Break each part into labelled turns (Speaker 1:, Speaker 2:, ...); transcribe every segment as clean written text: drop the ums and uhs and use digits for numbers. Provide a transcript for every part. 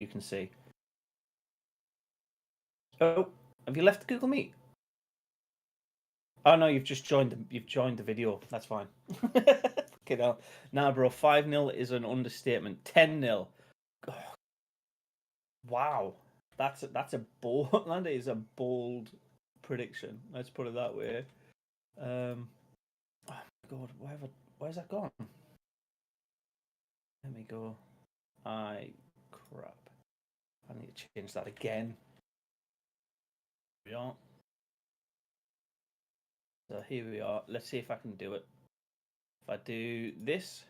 Speaker 1: you can see. Oh, have you left Google Meet? Oh no, you've just joined the video. That's fine. Okay, now, nah, bro. 5-0 is an understatement. 10-0. Wow, that's a bold. That is a bold prediction. Let's put it that way. Oh my god, where's that gone? Let me go. Crap. I need to change that again. Yeah. So here we are. Let's see if I can do it. If I do this,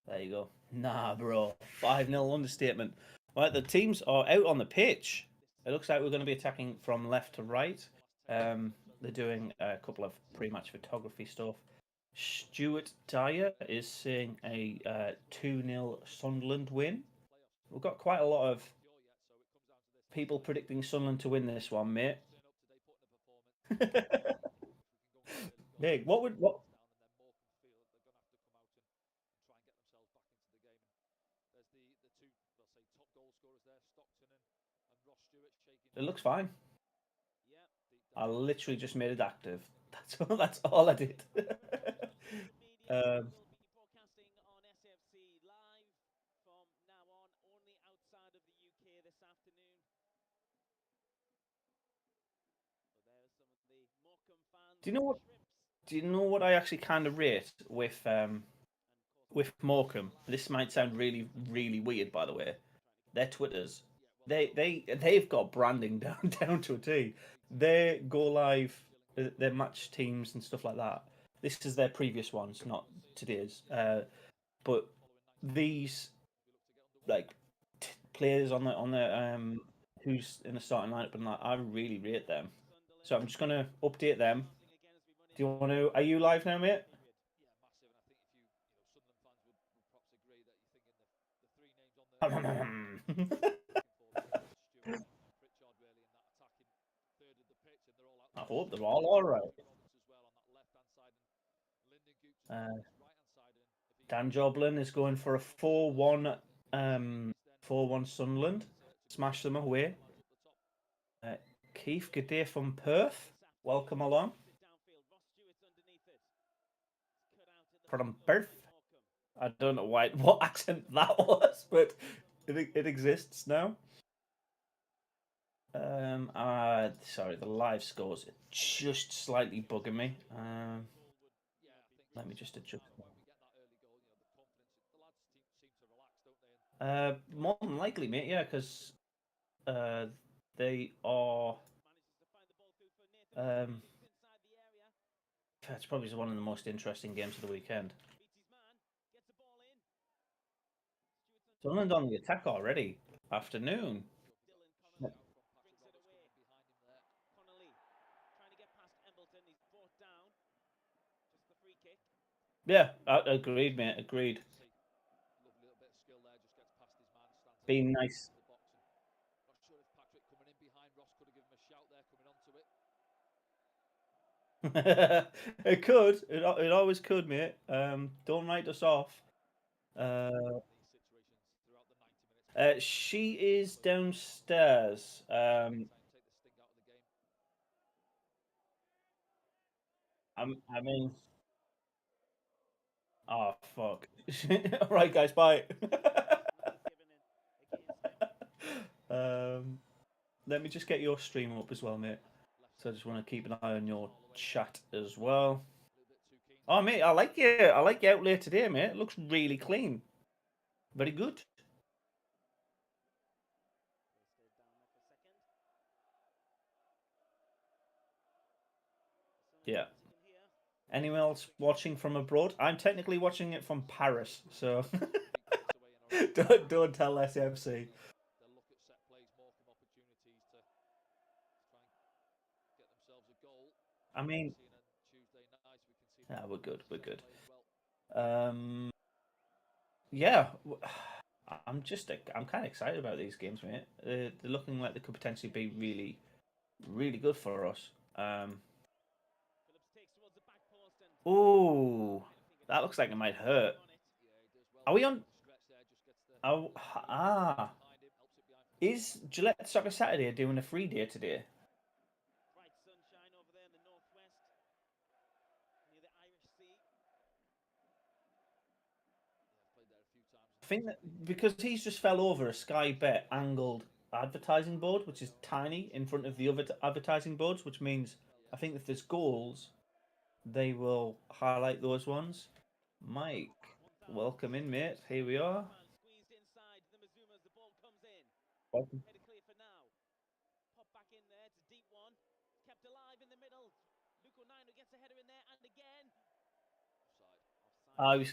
Speaker 1: there you go. Nah, bro. 5-0 understatement. Right, the teams are out on the pitch. It looks like we're going to be attacking from left to right. They're doing a couple of pre-match photography stuff. Stuart Dyer is saying a 2-0 Sunderland win. We've got quite a lot of people predicting Sunderland to win this one, mate. Nick, what? It looks fine. I literally just made it active. That's all I did. um, do you know what? Do you know what I actually kind of rate with Morecambe? This might sound really really weird, by the way. Their Twitters, they've got branding down to a T. They go live, their match teams and stuff like that. This is their previous ones, not today's. But these like players on the who's in the starting lineup and that, I really rate them. So I'm just gonna update them. Do you want to? Are you live now, mate? I hope they're all right. Dan Joblin is going for a 4-1, 4-1 Sunderland. Smash them away. Keith, good day from Perth. Welcome along. From Perth. I don't know what accent that was, but it exists now. Sorry, the live scores are just slightly bugging me. Let me just adjust. More than likely, mate. Yeah, because they are. It's probably one of the most interesting games of the weekend. Sunderland on the attack already. Afternoon. Yeah, agreed, mate. Agreed. Being nice. It could. It always could, mate. Don't write us off. She is downstairs. I mean, oh fuck. All right, guys, bye. um, Let me just get your stream up as well, mate. So I just want to keep an eye on your chat as well. Oh, mate, I like you. I like your outlay today, mate. It looks really clean. Very good. Yeah. Anyone else watching from abroad? I'm technically watching it from Paris, so don't tell SMC. I mean, yeah, we're good. We're good. Yeah, I'm kind of excited about these games, mate. They're looking like they could potentially be really, really good for us. Oh, that looks like it might hurt. Are we on? Oh, ah. Is Gillette Soccer Saturday doing a free day today? I think that because he's just fell over a Sky Bet angled advertising board, which is tiny in front of the other advertising boards, which means I think if there's goals, they will highlight those ones. Mike, welcome in, mate. Here we are. Welcome.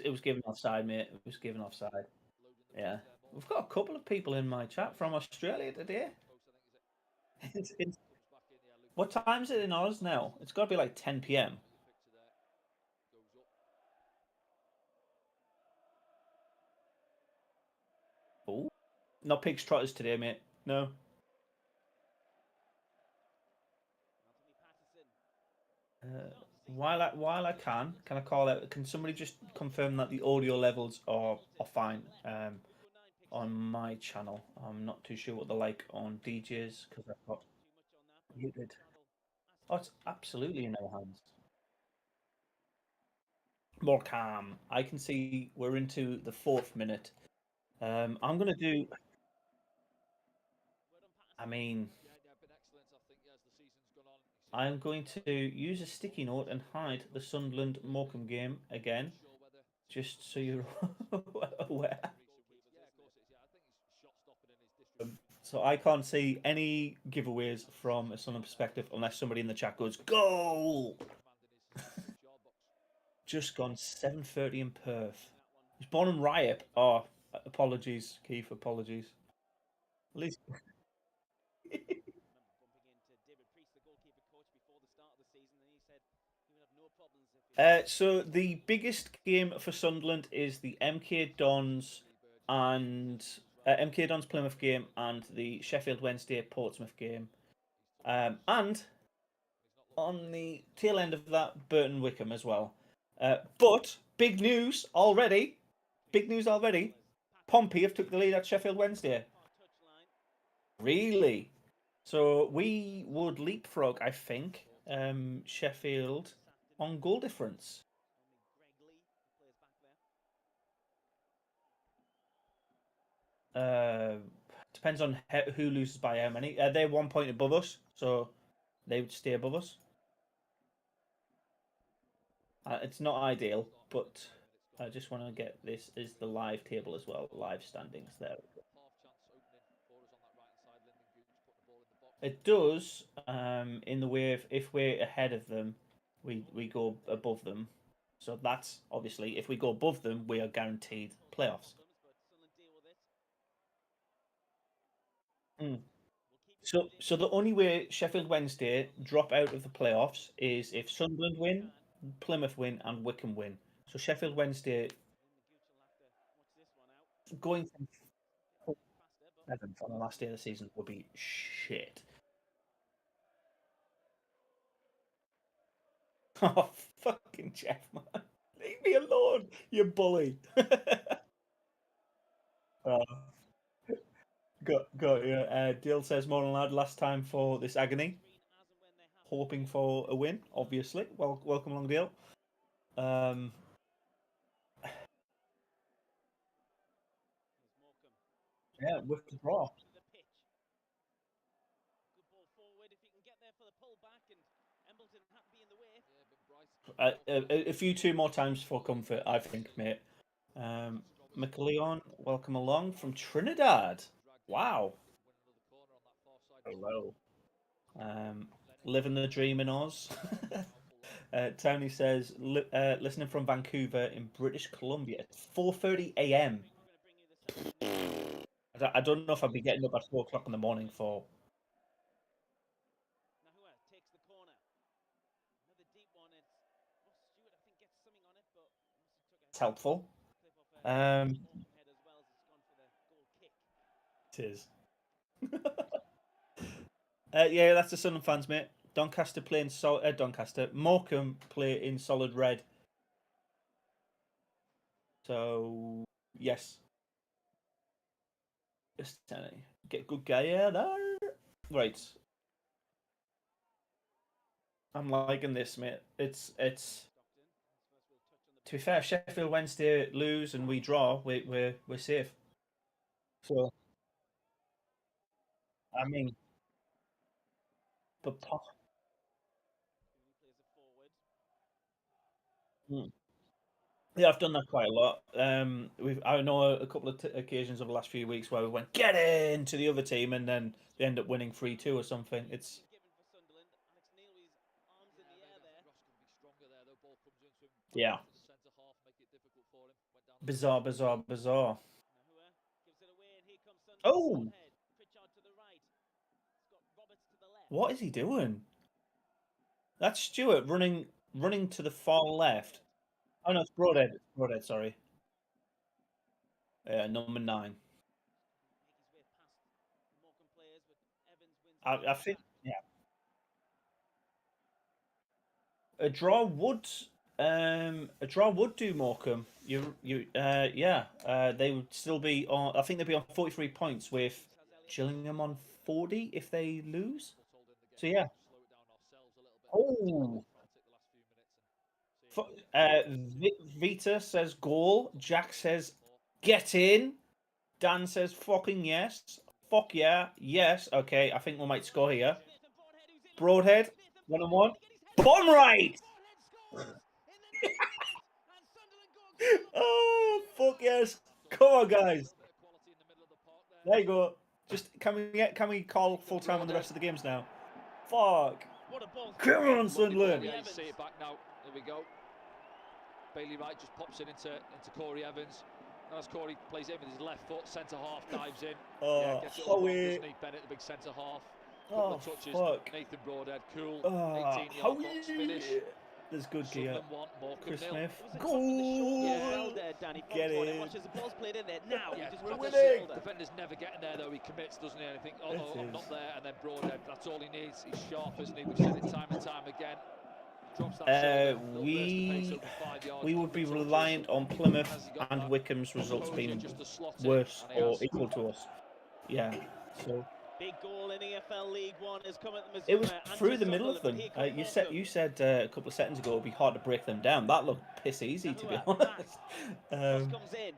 Speaker 1: It was given offside, mate. It was given offside. Yeah. We've got a couple of people in my chat from Australia today. What time is it in Oz now? It's got to be like 10 p.m. Oh, not pigs trotters today, mate. No. While I can I call out? Can somebody just confirm that the audio levels are fine on my channel? I'm not too sure what they're like on DJs because I've got muted. Oh, it's absolutely in our hands. More calm. I can see we're into the 4th minute. I'm gonna do. I mean, I'm going to use a sticky note and hide the Sunderland Morecambe game again, just so you're aware. So I can't see any giveaways from a Sunderland perspective unless somebody in the chat goes goal. Just gone 7:30 in Perth. He's born in Riot. Oh, apologies, Keith. Apologies. At least. So the biggest game for Sunderland is the MK Dons and MK Dons Plymouth game and the Sheffield Wednesday Portsmouth game. And on the tail end of that, Burton Wickham as well. But big news already. Big news already. Pompey have took the lead at Sheffield Wednesday. Really? So we would leapfrog, I think, Sheffield on goal difference. Depends on who loses by how many. They're 1 point above us, so they would stay above us. It's not ideal, but I just want to get this is the live table as well, live standings there. It does, in the way of if we're ahead of them, we go above them. So that's obviously if we go above them, we are guaranteed playoffs. Mm. So the only way Sheffield Wednesday drop out of the playoffs is if Sunderland win, Plymouth win, and Wickham win. So Sheffield Wednesday going from 7th on the last day of the season would be shit. Oh, fucking Jeff, man. Leave me alone, you bully. Oh, got you. Dill says, Morning lad, last time for this agony. Hoping for a win, obviously. Well, welcome along, Dill. Yeah, withdraw. A few two more times for comfort, I think, mate. McLeon, welcome along from Trinidad. Wow. Hello. Living the dream in Oz. Tony says, listening from Vancouver in British Columbia at 4:30 a.m. I don't know if I'd be getting up at 4 o'clock in the morning for. It's helpful. It is. Yeah, that's the Sunderland fans, mate. Doncaster playing Doncaster. Morecambe play in solid red. So yes. Just telling you. Get good guy there. Right. I'm liking this, mate. It's. To be fair, Sheffield Wednesday lose and we draw, we're safe. So I mean, but mm. Yeah, I've done that quite a lot. I know a couple of occasions over the last few weeks where we went get in to the other team and then they end up winning 3-2 or something. It's yeah, bizarre, bizarre, bizarre. Oh, what is he doing? That's Stewart running to the far left. Oh no, it's Broadhead. It's Broadhead, sorry. Number 9. I think yeah. A draw would do Morecambe. Yeah. They would still be on. I think they'd be on 43 points with Gillingham on 40 if they lose. So yeah. Oh, Vita says goal. Jack says get in. Dan says fucking yes. Fuck yeah. Yes. Okay. I think we might score here. Broadhead. 1-on-1. Bomb right. Oh fuck yes! Come on, guys. There you go. Just can we call full time on the rest of the games now? Fuck. Come on, Sunderland.
Speaker 2: Yeah, you see it back now. There we go. Bailey Wright just pops it into Corey Evans. And as Corey plays it with his left foot, centre half dives in. Yeah, gets it all wrong, doesn't he? Bennett, the big centre half. Couple of touches.
Speaker 1: Fuck.
Speaker 2: Nathan Broadhead, cool.
Speaker 1: Oh,
Speaker 2: 18-yard box finish.
Speaker 1: There's good gear. Chris Smith.
Speaker 3: Goal!
Speaker 1: Get it.
Speaker 3: Watches the ball's played in there. Now,
Speaker 2: yeah,
Speaker 3: just
Speaker 1: we're
Speaker 3: drops
Speaker 1: winning.
Speaker 3: the
Speaker 2: Defender's never getting there though. He commits, doesn't he? And I think, oh, I'm not there. And then Broadhead, that's all he needs. He's sharp, isn't he? We've said it time and time again. Drops that shoulder,
Speaker 1: we would be reliant on Plymouth and Wycombe's results being worse or equal to us. Yeah. So.
Speaker 3: Big goal in EFL League One has come at them.
Speaker 1: It was through the middle of them. You said a couple of seconds ago it'd be hard to break them down. That looked piss easy, to be honest.
Speaker 3: Comes in.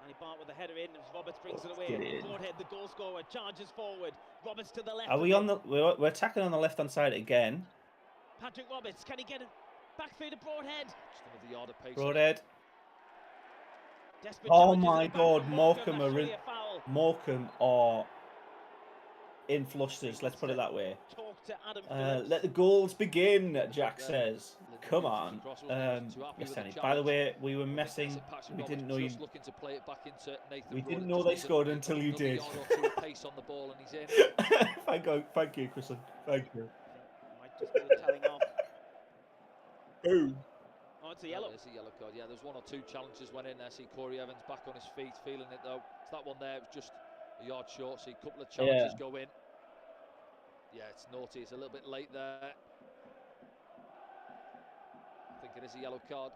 Speaker 3: Danny Bart with the header in. Roberts brings it away. Broadhead, the goal scorer, charges forward. Roberts to the left.
Speaker 1: Are we on the? We're attacking on the left hand side again.
Speaker 3: Patrick Roberts, can he get it back through to Broadhead?
Speaker 1: Broadhead. Oh my God, Morecambe are in flusters. Let's put it that way. Let the goals begin, Jack says. Come on. Yes, Danny. By the way, we were messing. We didn't know you. We didn't know they scored until you did. Thank you, Chris. Thank you.
Speaker 3: Might just be telling off.
Speaker 1: Oh.
Speaker 3: Oh, it's a yellow.
Speaker 2: There's a yellow card. Yeah, there's one or two challenges went in there. See Corey Evans back on his feet, feeling it though. It's that one there. It was just a yard short. See a couple of challenges go in. Yeah, it's naughty. It's a little bit late there. I think it is a yellow card.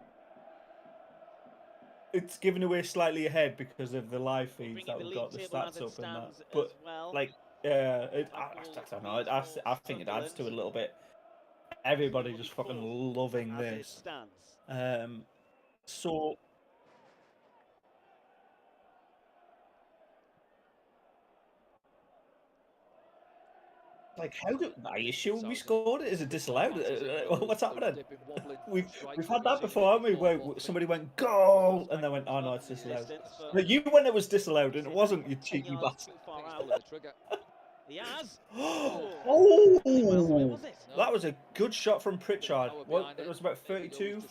Speaker 1: It's given away slightly ahead because of the live feeds that we've got the stats up and that. But like, yeah, I don't know. I think it adds to it a little bit. Everybody just fucking loving this. So like, are you sure we scored it? Is it disallowed? What's happening? We've had that before, haven't we? Where somebody went goal and they went, oh no, it's disallowed. But you when it was disallowed and it wasn't, you cheeky bastard.
Speaker 3: He has.
Speaker 1: Oh, that was a good shot from Pritchard. Well, it was about 32,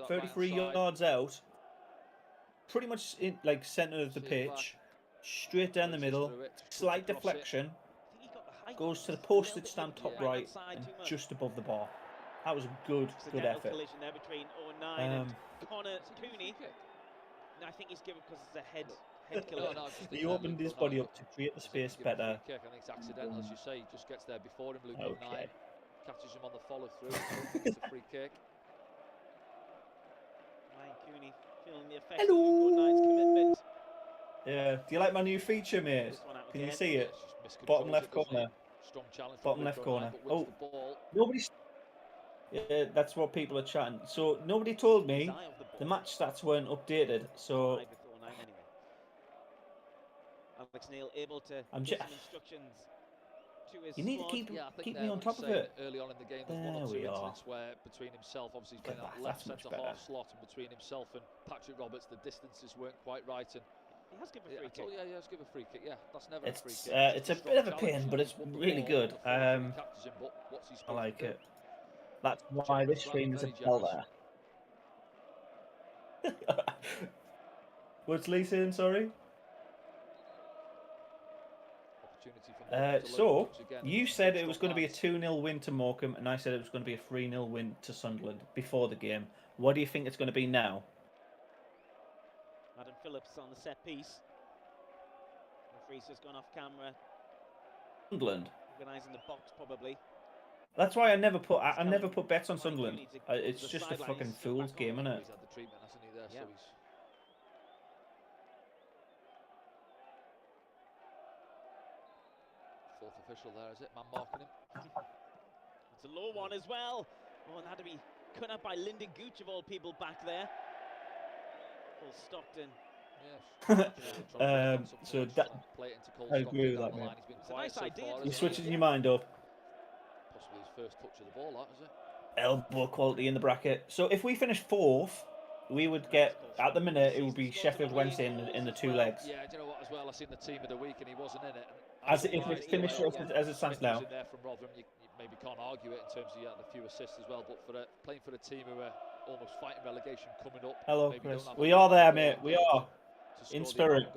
Speaker 1: 33 yards out. Pretty much in like centre of the pitch, straight down the middle, slight deflection, goes to the postage stamp top right and just above the bar. That was a good effort.
Speaker 3: There between 09 and Connor Cooney. No, I think he's given because it's a head killer.
Speaker 1: He opened his body up to create the space better.
Speaker 2: I think it's accidental, as you say. He just gets there before him. Luke 09 catches him on the follow through. It's a free kick.
Speaker 3: Ryan Cooney feeling the effect of Luke 09's commitment.
Speaker 1: Yeah. Do you like my new feature, mate? Can you see it? Bottom left corner.
Speaker 2: Strong challenge.
Speaker 1: Bottom left corner.
Speaker 2: But wins the ball.
Speaker 1: Nobody's. Yeah, that's what people are chatting. So nobody told me the match stats weren't updated. So
Speaker 3: Alex Neil able to
Speaker 1: I'm
Speaker 3: give some instructions to his
Speaker 1: You need
Speaker 3: squad.
Speaker 1: to keep me on top of it.
Speaker 2: Early on in the game, there's one or two incidents where between himself, obviously he's playing that left centre half slot, and between himself and Patrick Roberts, the distances weren't quite right. And
Speaker 3: he has given a free kick.
Speaker 2: Yeah, he has given a free kick. Yeah, that's never a free kick.
Speaker 1: It's a bit of a pain, but it's really good. I like it. That's why this screen is a bell there. What's Lee saying? Sorry. So you said it was going to be a 2-0 win to Morecambe, and I said it was going to be a 3-0 win to Sunderland before the game. What do you think it's going to be now?
Speaker 3: Adam Phillips on the set piece. Referee's just gone off camera.
Speaker 1: Sunderland.
Speaker 3: Organising the box, probably.
Speaker 1: That's why I never put bets on Sunderland. It's just a fucking fool's game, isn't it?
Speaker 2: He's had the treatment, hasn't he? There,
Speaker 3: yeah.
Speaker 2: So he's... Fourth official there, is it? Man marking him.
Speaker 3: It's a low one as well. Oh, and had to be cut out by Lyndon Gooch of all people back there. Paul Stockton.
Speaker 2: Yes.
Speaker 1: So that I agree with that, man.
Speaker 3: It's a nice idea.
Speaker 1: You're switching your mind up.
Speaker 2: Possibly his first touch of the ball, that is it?
Speaker 1: Elbow quality in the bracket. So if we finish 4th, we would get, at the minute, it would be Sheffield Wednesday in the 2 legs.
Speaker 2: Yeah, do you know what, as well, I seen the team of the week and he wasn't in it.
Speaker 1: If it's finished as it stands now.
Speaker 2: There from Rotherham, you maybe can't argue it in terms of the few assists as well, but for playing for a team who are almost fighting relegation coming up.
Speaker 1: Hello, Chris. We are there, mate. We are. In spirit.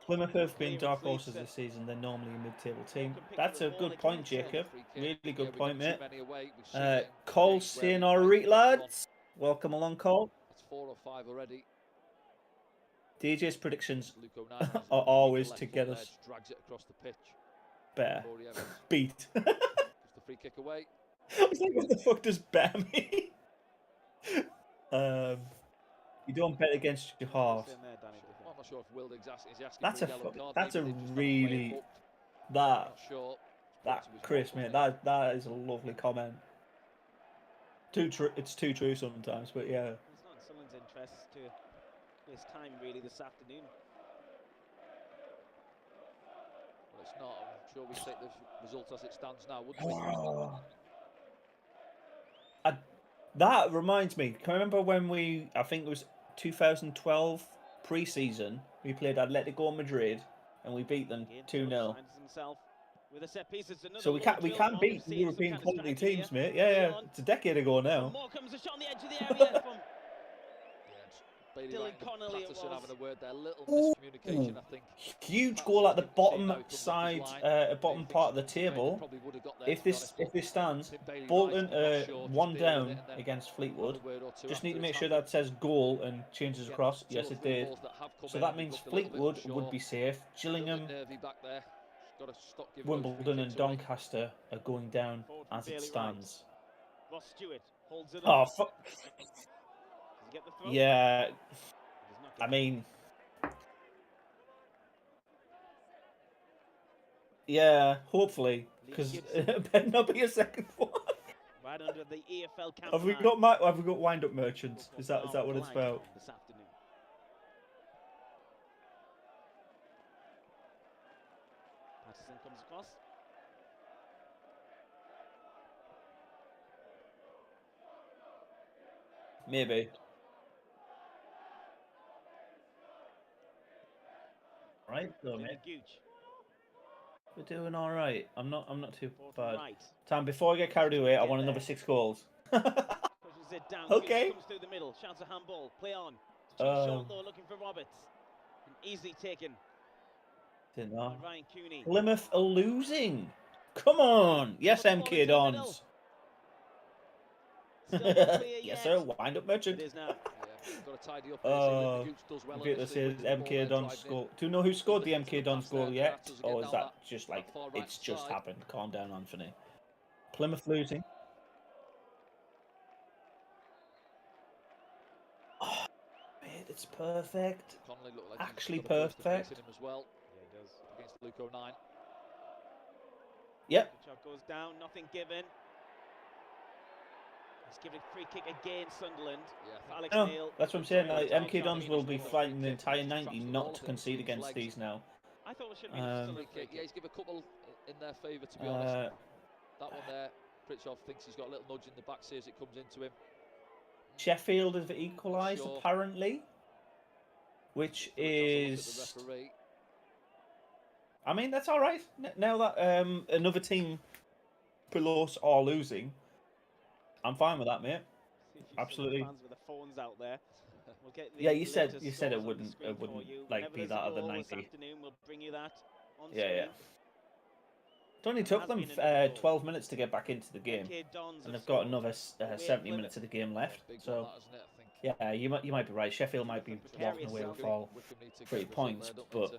Speaker 1: Plymouth have been dark horses this season. They're normally a mid-table team. That's a good point, Jacob. Really good point, mate. Cole's saying alright, lads. Welcome along, Cole.
Speaker 2: That's 4 or 5 already.
Speaker 1: DJ's predictions are always to get us
Speaker 2: drags it across the pitch.
Speaker 1: Better. Beat.
Speaker 2: Gives the free kick away.
Speaker 1: I was like, what the fuck does better mean? You don't bet against your half.
Speaker 2: I'm not sure if Wild is asking
Speaker 1: that's
Speaker 2: for a yellow card.
Speaker 1: That's a really that Chris, mate. That is a lovely comment. It's too true sometimes, but yeah.
Speaker 3: It's not in someone's interest to waste time really this afternoon.
Speaker 2: Well, it's not. I'm sure we take the result as it stands now, wouldn't we?
Speaker 1: That reminds me. Can you remember when I think it was 2012 pre-season, we played Atletico Madrid and we beat them 2-0. So we can beat European quality teams, mate. Yeah. It's a decade ago now.
Speaker 3: Morecambe's a shot on the edge of the area from
Speaker 2: Dylan Connolly. Having a word there, little miscommunication, I think.
Speaker 1: Huge goal at the bottom side, bottom part of the table. If this stands, Bolton 1 down against Fleetwood. Just need to make sure that says goal and changes across. Yes, it did. So that means Fleetwood would be safe. Gillingham, Wimbledon, and Doncaster are going down as it stands.
Speaker 3: Ross Stewart holds it
Speaker 1: Oh,
Speaker 3: up.
Speaker 1: fuck.
Speaker 3: Get the
Speaker 1: yeah, I mean, yeah, hopefully, because it better not be a second one.
Speaker 3: Right under the EFL camp.
Speaker 1: Have we got wind up merchants? Is that what it's about?
Speaker 3: This afternoon. Patterson comes across.
Speaker 1: Maybe. Right, though, mate. We're doing all right. I'm not too bad. Tam, before I get carried away, I want another 6 goals. Okay.
Speaker 3: Comes through the middle. Shouts a handball. Play on. Short though, looking for Roberts. And easily taken.
Speaker 1: Didn't know.
Speaker 3: Ryan Cooney.
Speaker 1: Plymouth are losing. Come on. Yes, MK Dons. Yes, sir. Wind up merchant.
Speaker 3: It is now.
Speaker 2: Got to tidy up.
Speaker 1: This is MK Dons score. Do you know who scored the MK Dons goal yet? Or is that just like it's just happened? Calm down, Anthony. Plymouth losing. Oh, mate, It's perfect.
Speaker 2: Connolly looked like
Speaker 1: Actually
Speaker 2: he's got a burst of pace
Speaker 1: perfect.
Speaker 2: in him as well.
Speaker 3: Yeah, he does.
Speaker 2: Against Luke O'Nien.
Speaker 1: Yep.
Speaker 3: Shot goes down, nothing given. He's giving a free kick again, Sunderland.
Speaker 2: Yeah,
Speaker 3: Alex
Speaker 1: No,
Speaker 3: Neil.
Speaker 1: that's what I'm saying. Like,
Speaker 3: Very
Speaker 1: MK
Speaker 3: tight
Speaker 1: Dons will be
Speaker 3: finish.
Speaker 1: fighting the entire 90 not to concede against these now.
Speaker 3: I thought it should be still a free kick.
Speaker 2: Yeah, he's given a couple in their favour, to be honest. That one there, Pritchard thinks he's got a little nudge in the back, sees it comes into him.
Speaker 1: Sheffield have equalised, apparently. Which is... I mean, that's all right. Now that another team below us are losing, I'm fine with that, mate. Absolutely.
Speaker 3: Fans with the phones out there. We'll get the
Speaker 1: you said it wouldn't like be that other 90.
Speaker 3: This afternoon, we'll bring you that on
Speaker 1: yeah.
Speaker 3: screen.
Speaker 1: It only took them 12 minutes to get back into the game, and they've got another 70 minutes of the game left. So yeah, you might be right. Sheffield might be walking away with all 3 points, but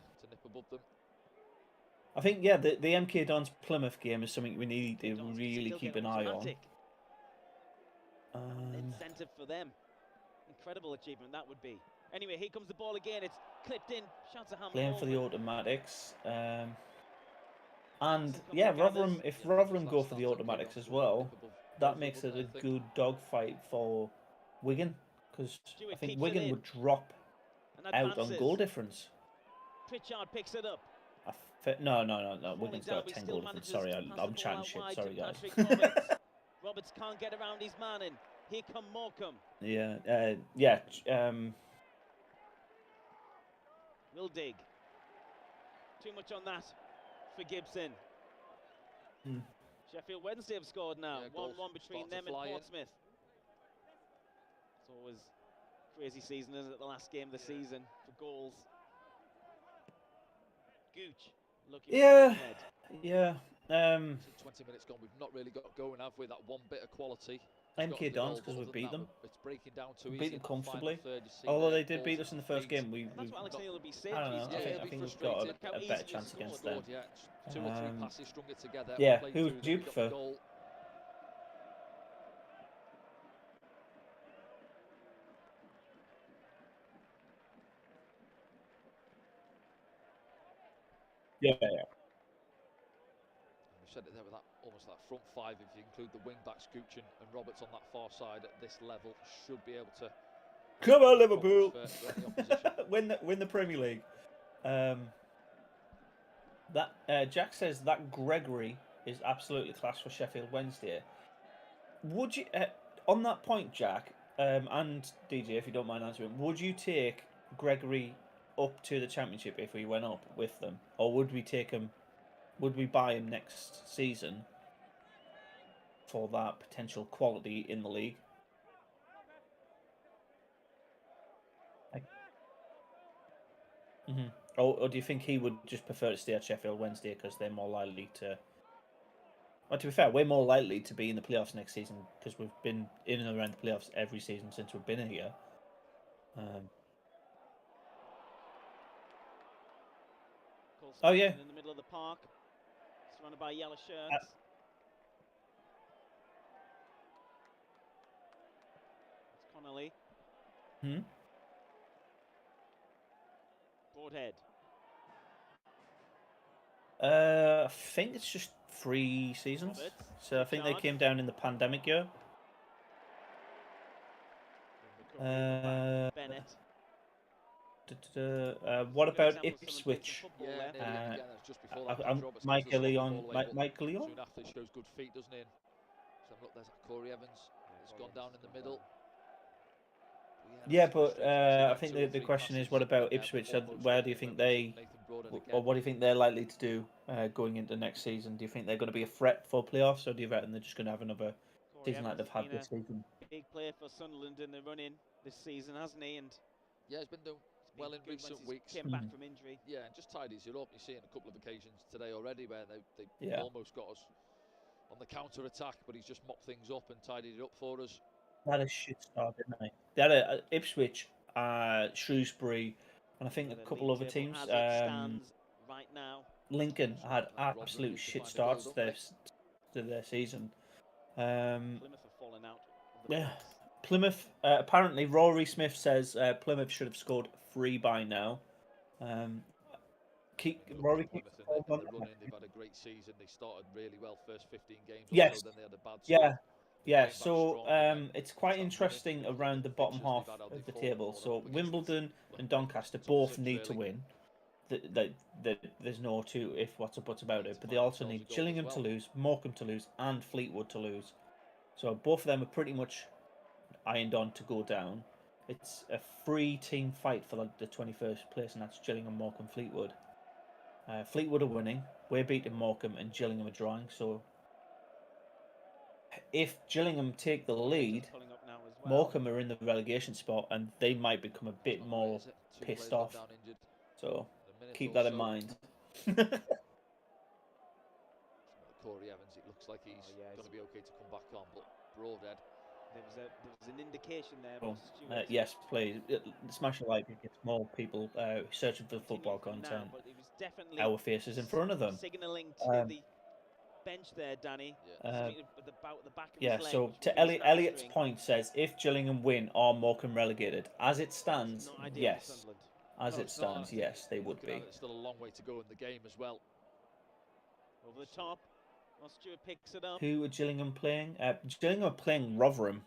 Speaker 1: I think the MK Dons Plymouth game is something we need to really keep an eye on.
Speaker 3: An incentive for them. Incredible achievement that would be. Anyway, here comes the ball again. It's clipped in. Shouts a hammer.
Speaker 1: Playing for the automatics. And yeah, Rotherham. If Rotherham go for the automatics as well, that makes it a good dogfight for Wigan, because I think Wigan would drop out on goal difference.
Speaker 3: Pritchard picks it up.
Speaker 1: No. Wigan's got 10 goal difference. Sorry, I'm chatting shit. Sorry, guys.
Speaker 3: Roberts can't get around his man in. Here come Morcambe.
Speaker 1: Yeah.
Speaker 3: Will dig. Too much on that for Gibson. Sheffield Wednesday have scored now. 1-1 between them and Portsmouth. It's always crazy season, isn't it? The last game of the season for goals. Gooch looking ahead.
Speaker 1: Yeah.
Speaker 2: 20 minutes gone. We've not really got going, have we? That one bit of quality.
Speaker 1: MK Dons, because we beat them.
Speaker 2: It's breaking down too easy.
Speaker 1: Beat them comfortably. Although they did beat us in the first game,
Speaker 3: that's what Alex Neil will be saying.
Speaker 1: I don't know. I think we've got a better chance against them.
Speaker 2: Yeah, 2 or 3 passes strung it together.
Speaker 1: Yeah, who would you prefer? Yeah.
Speaker 2: Said it there with that almost that front 5. If you include the wing backs, Gooch and Roberts on that far side at this level, should be able to.
Speaker 1: Come on, Liverpool! win the Premier League. Jack says that Gregory is absolutely class for Sheffield Wednesday. Would you, on that point, Jack, and DJ, if you don't mind answering, would you take Gregory up to the Championship if we went up with them, or would we take him? Would we buy him next season for that potential quality in the league? Or do you think he would just prefer to stay at Sheffield Wednesday because they're more likely to... Well, to be fair, we're more likely to be in the playoffs next season because we've been in and around the playoffs every season since we've been here. Oh, yeah.
Speaker 3: In the middle of the park. Surrounded by yellow shirts. It's Connolly. Broadhead.
Speaker 1: I think it's just 3 seasons. So I think they came down in the pandemic year.
Speaker 3: Bennett.
Speaker 1: What about Ipswich?
Speaker 2: Yeah,
Speaker 1: Michael Leon. Michael Leon?
Speaker 2: Soon after, shows good feet, doesn't he? So look, there's Corey Evans. He's gone down in the middle.
Speaker 1: Yeah, but I think the question is, what about Ipswich? Where do you think they, or what do you think they're likely to do going into next season? Do you think they're going to be a threat for playoffs, or do you reckon they're just going to have another season like they've had this season?
Speaker 3: Big player for Sunderland in the run-in this season, hasn't he? And
Speaker 2: yeah, he's been doing well in recent weeks.
Speaker 3: Came back from injury.
Speaker 2: Yeah, and just tidies it up. You see it a couple of occasions today already where they almost got us on the counter attack, but he's just mopped things up and tidied it up for us.
Speaker 1: They had a shit start, didn't they? They had a Ipswich, Shrewsbury, and I think a couple other teams.
Speaker 3: Right now,
Speaker 1: Lincoln had absolute shit starts to their season.
Speaker 3: Plymouth have fallen out.
Speaker 1: Plymouth. Apparently, Rory Smith says Plymouth should have scored 3 by now. Rory keeps
Speaker 2: Plymouth in the running. They've had a great season. They started really well first 15 games or
Speaker 1: yes.
Speaker 2: so, then they had a bad
Speaker 1: Yeah.
Speaker 2: spell.
Speaker 1: Yeah, so it's quite interesting around the bottom half of the table. So Wimbledon and Doncaster both need to win. There's no two if what's or buts about it, but they also need Gillingham to lose, Morecambe to lose, and Fleetwood to lose. So both of them are pretty much ironed on to go down. It's a 3-team fight for the 21st place, and that's Gillingham, Morecambe, Fleetwood. Fleetwood are winning. We're beating Morecambe, and Gillingham are drawing. So if Gillingham take the lead, Morecambe are in the relegation spot, and they might become a bit more pissed off. So keep that in mind.
Speaker 2: Corey Evans, it looks like he's going to be okay to come back on, but Broadhead.
Speaker 3: There was an indication there.
Speaker 1: Oh, yes, please. Smash a like. It gets more people searching for football content.
Speaker 3: But it was definitely
Speaker 1: our faces in front of them.
Speaker 3: Signalling to the bench there, Danny. The back of his leg,
Speaker 1: so to Elliot's point says, if Gillingham win, are Morecambe relegated? As it stands, yes. As it stands, yes, they would be.
Speaker 2: It's still a long way to go in the game as well.
Speaker 3: Over the top. Stewart picks it up.
Speaker 1: Who are Gillingham playing? Gillingham are playing Rotherham.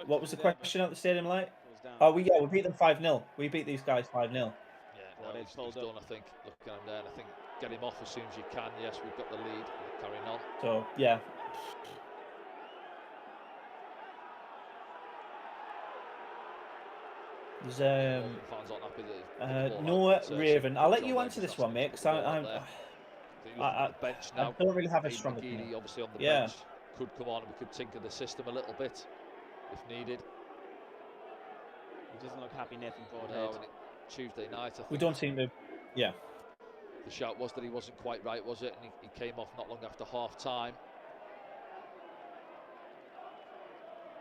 Speaker 1: What was the question at the stadium like? Oh, we beat them 5-0. We beat these guys 5-0.
Speaker 2: Yeah, no, he's done, I think. Looking at him there, and I think get him off as soon as you can. Yes, we've got the lead. We're carrying on.
Speaker 1: So, yeah. There's Noah Raven. I'll let you answer this one, mate, because I don't really have a strong opinion.
Speaker 2: Obviously on the bench could come on and we could tinker the system a little bit if needed.
Speaker 3: He doesn't look happy, Nathan Broadhead.
Speaker 2: No, Tuesday night, I think.
Speaker 1: We don't seem to. Yeah.
Speaker 2: The shout was that he wasn't quite right, was it? And he came off not long after half time.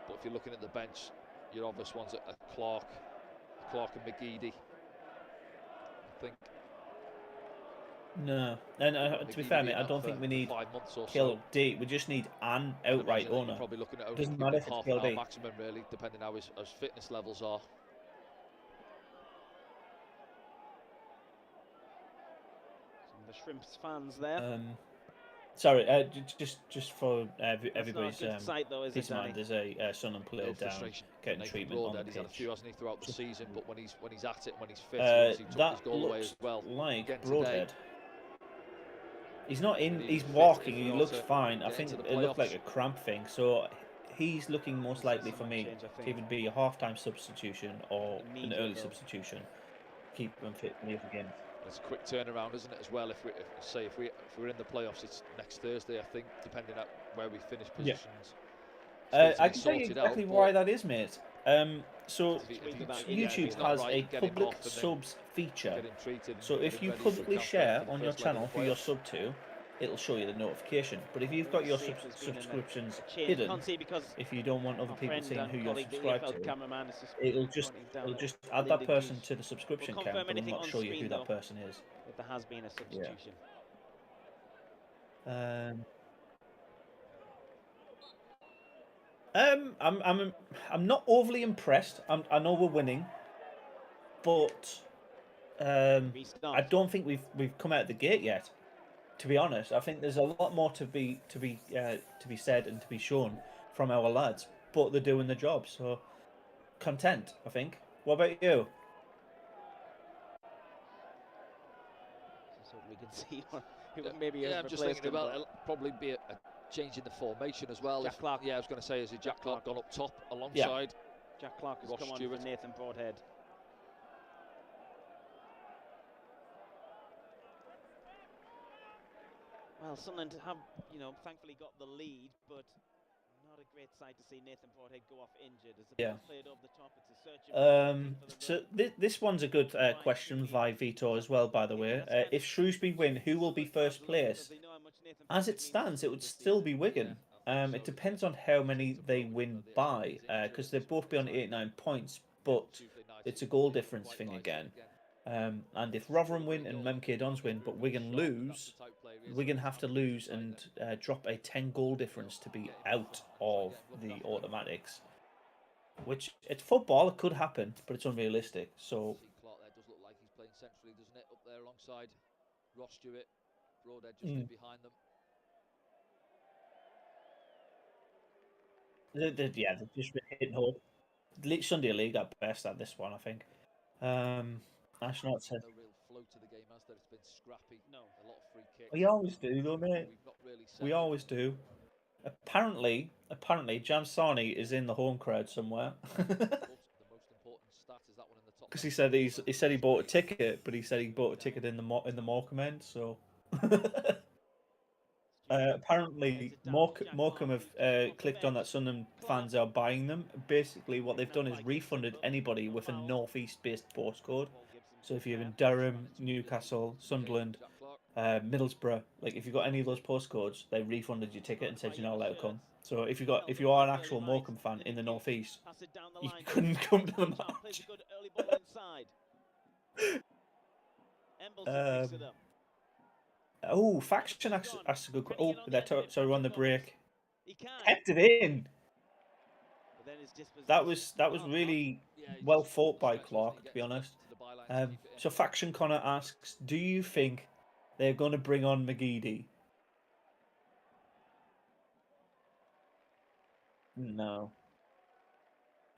Speaker 2: But if you're looking at the bench, your obvious ones are Clark and McGeady, I think.
Speaker 1: No, and to be fair, mate, I don't think we need Kill D. We just need an outright owner.
Speaker 2: Probably looking at
Speaker 1: doesn't matter if it's Kill D.
Speaker 2: Maximum, really, depending how his fitness levels are.
Speaker 3: Some of the Shrimps fans there.
Speaker 1: Sorry, just for everybody's
Speaker 3: peace
Speaker 1: of mind, there's a Sunderland player down getting treatment on the pitch.
Speaker 2: He's had a few, hasn't he, throughout the season? But when he's at it, when he's fit, he took
Speaker 1: that
Speaker 2: his goal away as well.
Speaker 1: Like Broadhead. He's not in. He's walking. He looks fine. I think it looked like a cramp thing. So he's looking most likely for me to either be a half-time substitution or an early substitution. Keep them fit for the other game.
Speaker 2: It's a quick turnaround, isn't it, as well? If we're in the playoffs, it's next Thursday, I think, depending on where we finish positions.
Speaker 1: Yeah. I can tell you exactly why that is, mate. So YouTube has a public subs feature. So if you publicly share on your channel who you're sub to, it'll show you the notification. But if you've got your subscriptions hidden, if you don't want other people seeing who you're subscribed to, it'll just add that person to the subscription count, but it'll not show you who that person is.
Speaker 3: If there has been a substitution.
Speaker 1: I'm not overly impressed. I know we're winning, but I don't think we've come out of the gate yet. To be honest, I think there's a lot more to be said and to be shown from our lads, but they're doing the job. So content, I think. What about you?
Speaker 3: So we can see maybe.
Speaker 2: I'm just thinking about it'll probably be a change in the formation as well.
Speaker 3: Jack Clark.
Speaker 2: I was going to say, is Jack Clark gone up top alongside?
Speaker 3: Jack Clark has come on for Nathan Broadhead. Well, Sunderland have, thankfully got the lead, but not a great sight to see Nathan Broadhead go off injured. As the ball played over the top, it's a search.
Speaker 1: So this one's a good question by Vito as well, by the way. If Shrewsbury win, who will be first place? As it stands, it would still be Wigan. It depends on how many they win by, because they'll both be on 89 points, but it's a goal difference thing again. And if Rotherham win and MK Dons win, but Wigan lose, Wigan have to lose and drop a 10-goal difference to be out of the automatics. Which, it's football, it could happen, but it's unrealistic. So
Speaker 2: Clark there does look like he's playing centrally, doesn't it? Up there alongside Ross Stewart. Broadhead just in behind them.
Speaker 1: Yeah, they've just been hitting home. Sunday League at best at this one, I think. National said
Speaker 2: no real flow to the game, has there? It's been scrappy.
Speaker 3: No.
Speaker 2: A lot of free kicks.
Speaker 1: We always do, though, mate.
Speaker 2: We've not really
Speaker 1: we always do. Apparently, Jam Sarni is in the home crowd somewhere.
Speaker 2: The most important stat is that one in the top.
Speaker 1: Because he said he bought a ticket, but he said he bought a ticket in the Morecambe end. So apparently, Morecambe have clicked on that Sunderland fans are buying them. Basically, what they've done is refunded anybody with a northeast-based postcode. So if you're in Durham, Newcastle, Sunderland, Middlesbrough, like if you've got any of those postcodes, they refunded your ticket and said you're not allowed to come. So if you are an actual Morecambe fan in the northeast, you couldn't come to the match. Oh, Faction asked a good question. Oh, so we're on the break. Kept it in. That was really well fought by Clark, to be honest. So Faction Connor asks, do you think they're going to bring on McGeady? No.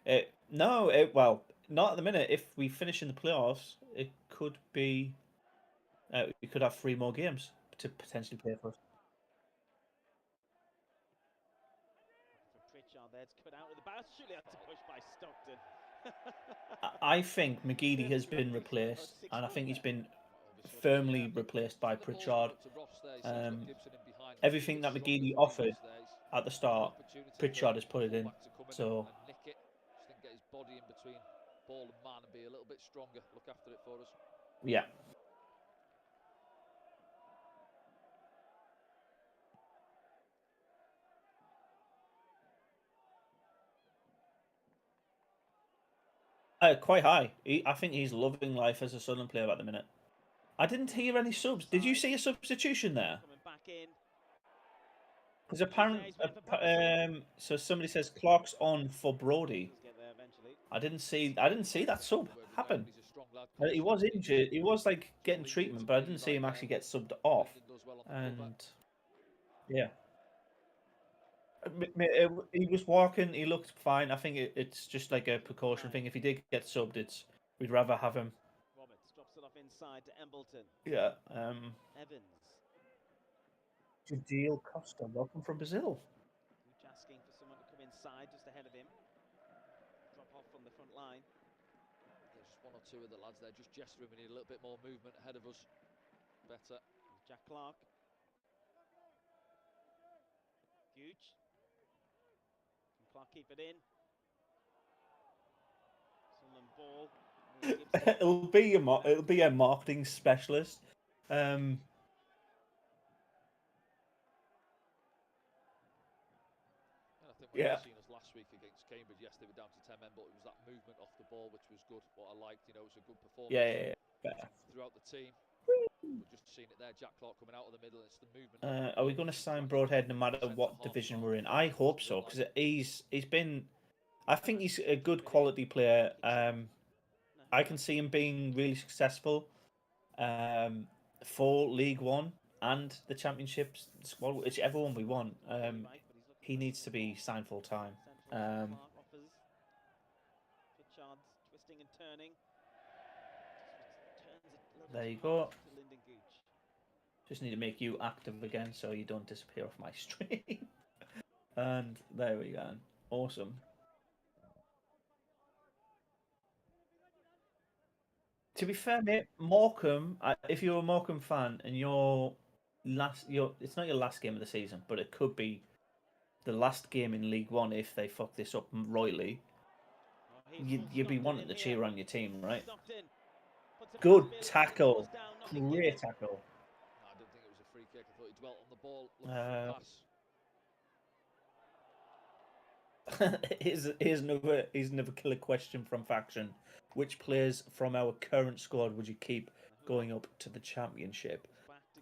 Speaker 1: Well, not at the minute. If we finish in the playoffs, it could be. We could have 3 more games to potentially play for us. I think McGeady has been replaced, and I think he's been firmly replaced by Pritchard. Everything that McGeady offered at the start, Pritchard has put it in. So
Speaker 2: get his body in between ball and man and be a little bit stronger. Look after it for us.
Speaker 1: Yeah. Quite high. I think he's loving life as a Sunderland player at the minute. I didn't hear any subs. Did you see a substitution there? Because apparently, so somebody says Clark's on for Brody. I didn't see that sub happen. He was injured. He was like getting treatment, but I didn't see him actually get subbed off. And yeah. He was walking. He looked fine. I think it's just like a precaution thing. If he did get subbed, we'd rather have him.
Speaker 3: Roberts drops it off inside to Embleton.
Speaker 1: Yeah.
Speaker 3: Evans.
Speaker 1: Jadil Costa, welcome from Brazil.
Speaker 3: Gooch asking for someone to come inside just ahead of him. Drop off from the front line.
Speaker 2: There's just 1 or 2 of the lads there just gesturing. We need a little bit more movement ahead of us. Better.
Speaker 3: Jack Clark. Gooch. Clark keep it in. Sunderland ball.
Speaker 1: It'll be a marketing specialist.
Speaker 2: I think when you seen us last week against Cambridge, yes, they were down to 10 men, but it was that movement off the ball which was good. What I liked, it was a good performance.
Speaker 1: Yeah.
Speaker 2: Throughout the team. We're just seeing it there, Jack Clark coming out of the middle. It's the movement.
Speaker 1: Are we going to sign Broadhead no matter what division we're in? I hope so, because he's been. I think he's a good quality player. I can see him being really successful for League One and the Championships, whichever one we want. He needs to be signed full time.
Speaker 3: Pritchard's twisting and turning.
Speaker 1: There you go. Just need to make you active again so you don't disappear off my stream. And there we go. Awesome. To be fair, mate, Morecambe, if you're a Morecambe fan and it's not your last game of the season, but it could be the last game in League One if they fuck this up royally. You'd be wanting to cheer on your team, right? Good tackle. Great tackle.
Speaker 2: I didn't think it was a free kick. I thought he dwelt on the ball.
Speaker 1: Here's another killer question from Faction. Which players from our current squad would you keep going up to the championship?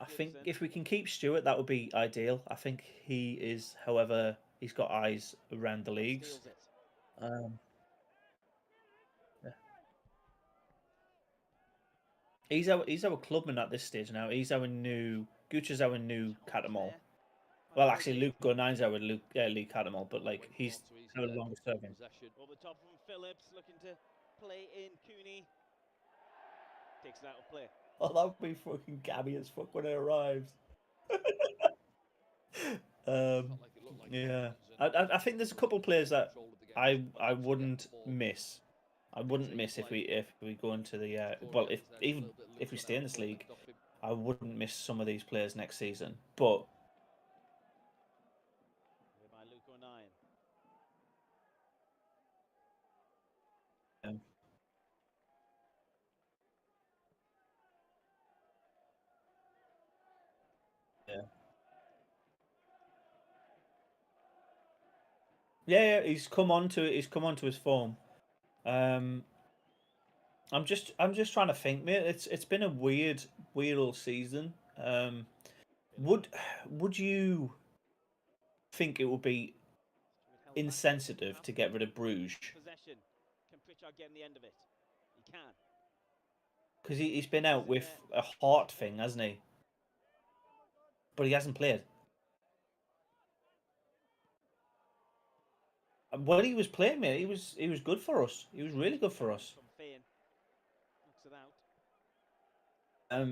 Speaker 1: I think if we can keep Stewart, that would be ideal. I think he is, however, he's got eyes around the leagues. Yeah. He's our clubman at this stage now. He's our new Gooch is our new Catamol. Well, actually, Luke Nine's our Lee Catamol, but like he's no longer serving.
Speaker 3: Over the top from Phillips, looking to play in Cooney. Takes it out of play.
Speaker 1: Oh, that would be fucking gammy as fuck when it arrives. Yeah, I think there's a couple of players that I wouldn't miss. I wouldn't miss if we go into the well, if we stay in this league, I wouldn't miss some of these players next season. But
Speaker 3: by Luke O'Nien.
Speaker 1: Yeah, he's come on to his form. I'm just trying to think, mate. It's been a weird all season. Would you think it would be insensitive to get rid of Bruges?
Speaker 3: Possession. Can Pritchard get in the end of it? He can.
Speaker 1: Because he's been out with a heart thing, hasn't he? But he hasn't played. When he was playing, mate, he was good for us. He was really good for us.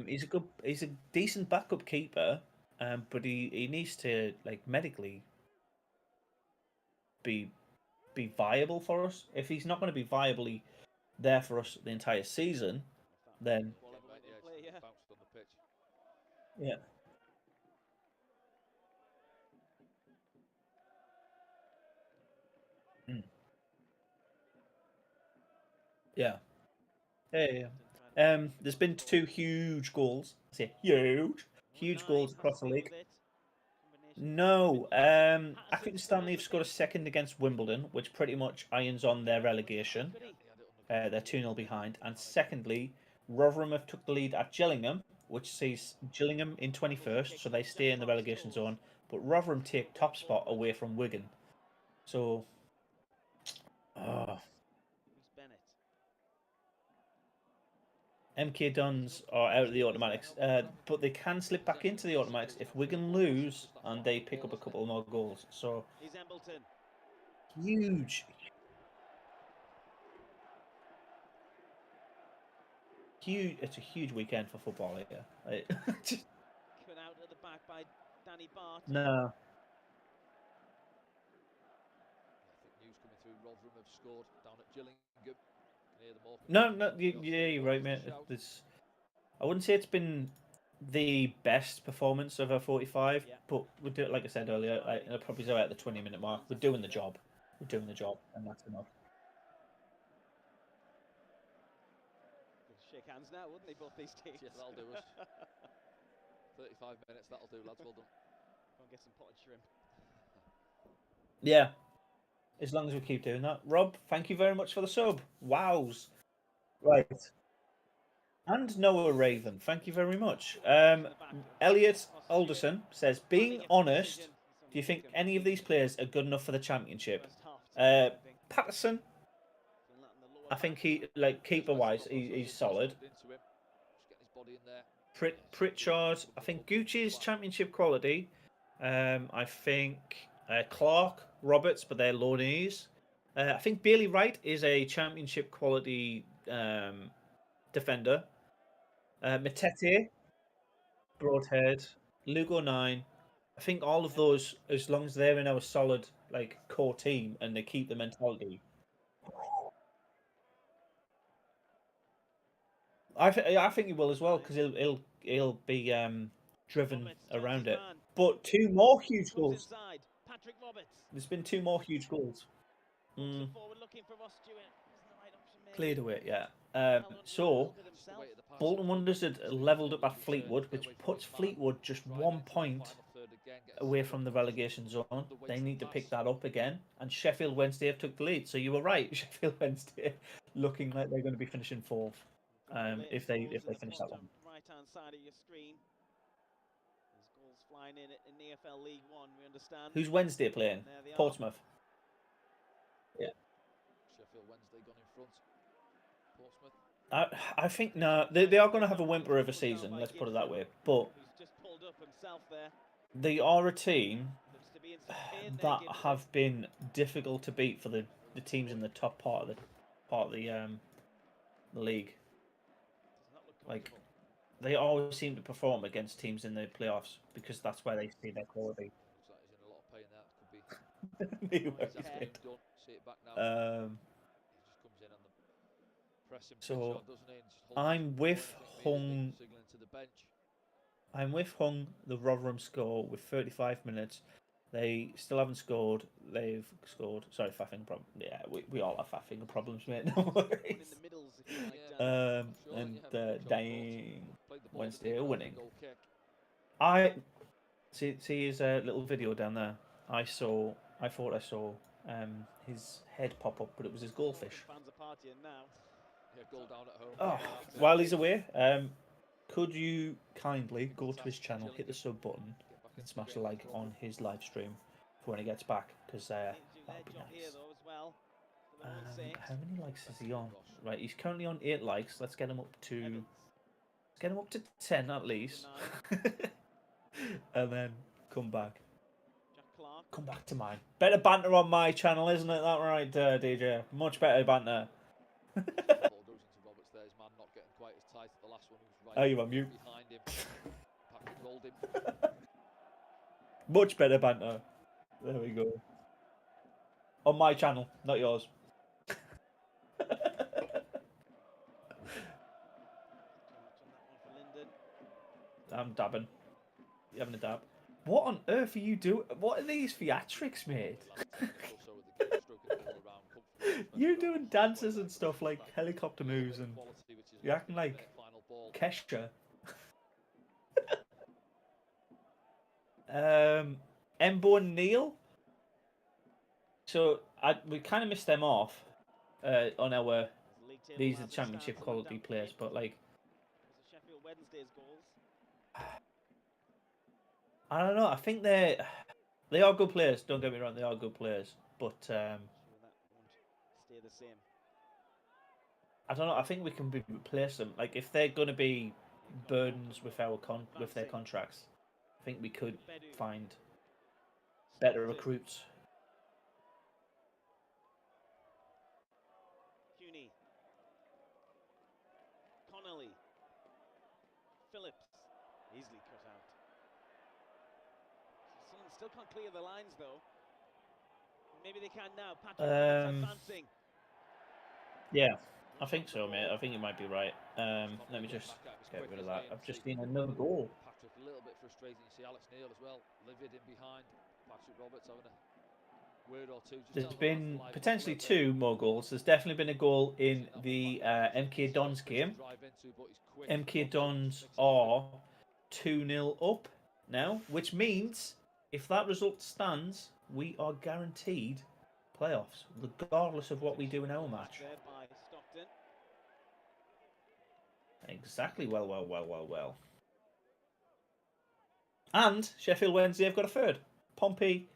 Speaker 1: He's a decent backup keeper, but he needs to like medically be viable for us. If he's not going to be viably there for us the entire season, then yeah. Yeah. There's been two huge goals. I say huge goals across the league. No, Accrington Stanley have scored a second against Wimbledon, which pretty much irons on their relegation. They're 2-0 behind. And secondly, Rotherham have took the lead at Gillingham, which sees Gillingham in 21st, so they stay in the relegation zone. But Rotherham take top spot away from Wigan. So, MK Dons are out of the automatics, but they can slip back into the automatics if Wigan lose and they pick up a couple more goals. So huge. It's a huge weekend for football here.
Speaker 3: Cut out at the back by Danny Bart.
Speaker 1: No.
Speaker 2: News coming through. Rotherham have scored down at Gillingham.
Speaker 1: No, you're right, mate. I wouldn't say it's been the best performance of our 45, but we're doing, like I said earlier, it'll probably go at the 20-minute mark. We're doing the job. And that's enough.
Speaker 3: Shake hands now, wouldn't they, both these teams?
Speaker 2: Yeah, that'll do us. 35 minutes, that'll do, lads. Well done.
Speaker 3: Go and get some potted shrimp.
Speaker 1: Yeah. As long as we keep doing that. Rob, thank you very much for the sub. Wows. Right. And Noah Raven, thank you very much. Elliot Alderson says, being honest, do you think any of these players are good enough for the championship? Patterson, I think he, like, keeper-wise, he's solid. Pritchard, I think Gucci's championship quality. I think Clark, Roberts, but they're low knees. I think Bailey Wright is a championship quality defender. Matete, Broadhead, Luke O'Nien. I think all of those, as long as they're in our solid like core team and they keep the mentality. I think he will as well because he'll be driven around it. But two more huge goals. There's been two more huge goals. Cleared away, yeah. So Bolton Wanderers had levelled up at Fleetwood, which puts Fleetwood just 1 point away from the relegation zone. They need to pick that up again. And Sheffield Wednesday have took the lead. So you were right. Sheffield Wednesday looking like they're going to be finishing fourth if they finish that one.
Speaker 3: Right-hand side of your screen. There's goals flying in the EFL League One, we understand.
Speaker 1: Who's Wednesday playing? Portsmouth. Yeah.
Speaker 2: Sheffield Wednesday gone in front. Portsmouth.
Speaker 1: I think no, they are going to have a whimper of a season. Let's put it that way. But they are a team that have been difficult to beat for the teams in the top part of the league. Like they always seem to perform against teams in the playoffs because that's where they see their quality. So I'm with Hung. The Rotherham score with 35 minutes. They still haven't scored. They've scored. Sorry, fat finger problem. Yeah, we all have fat finger problems, mate. No worries. And Dying Wednesday are winning. I see his little video down there. I thought I saw his head pop up, but it was his goldfish. Oh, while he's away, could you kindly go to his channel, hit the sub button, and smash a like on his live stream for when he gets back? Because that would be nice. How many likes is he on? Right, he's currently on 8 likes. Let's get him up to 10 at least, and then come back. Come back to mine. Better banter on my channel, isn't it? That right, DJ? Much better banter. Oh, you on mute? Much better banter. There we go. On my channel, not yours. I'm dabbing. You having a dab? What on earth are you doing? What are these theatrics, mate? You're doing dances and stuff like helicopter moves, and you're acting like Kesha. Embo and Neil. So we kind of missed them off on our. These are championship quality players, but like. I don't know. I think they are good players. Don't get me wrong, they are good players, but I don't know. I think we can replace them. Like if they're going to be burdens with with their contracts, I think we could find better recruits.
Speaker 3: Connolly, Phillips, easily cut out. Sunderland still can't clear the lines though. Maybe they can now. Patrick advancing.
Speaker 1: Yeah, I think so, mate. I think you might be right. Let me just get rid of that. I've just seen another goal.
Speaker 2: Patrick a little bit frustrating. You see Alex Neil as well, livid in behind. Patrick Roberts having a word or two.
Speaker 1: There's been potentially 2 more goals. There's definitely been a goal in the MK Dons game. MK Dons are 2-0 up now, which means if that result stands, we are guaranteed playoffs, regardless of what we do in our match. Exactly. Well. And Sheffield Wednesday have got a third. Pompey,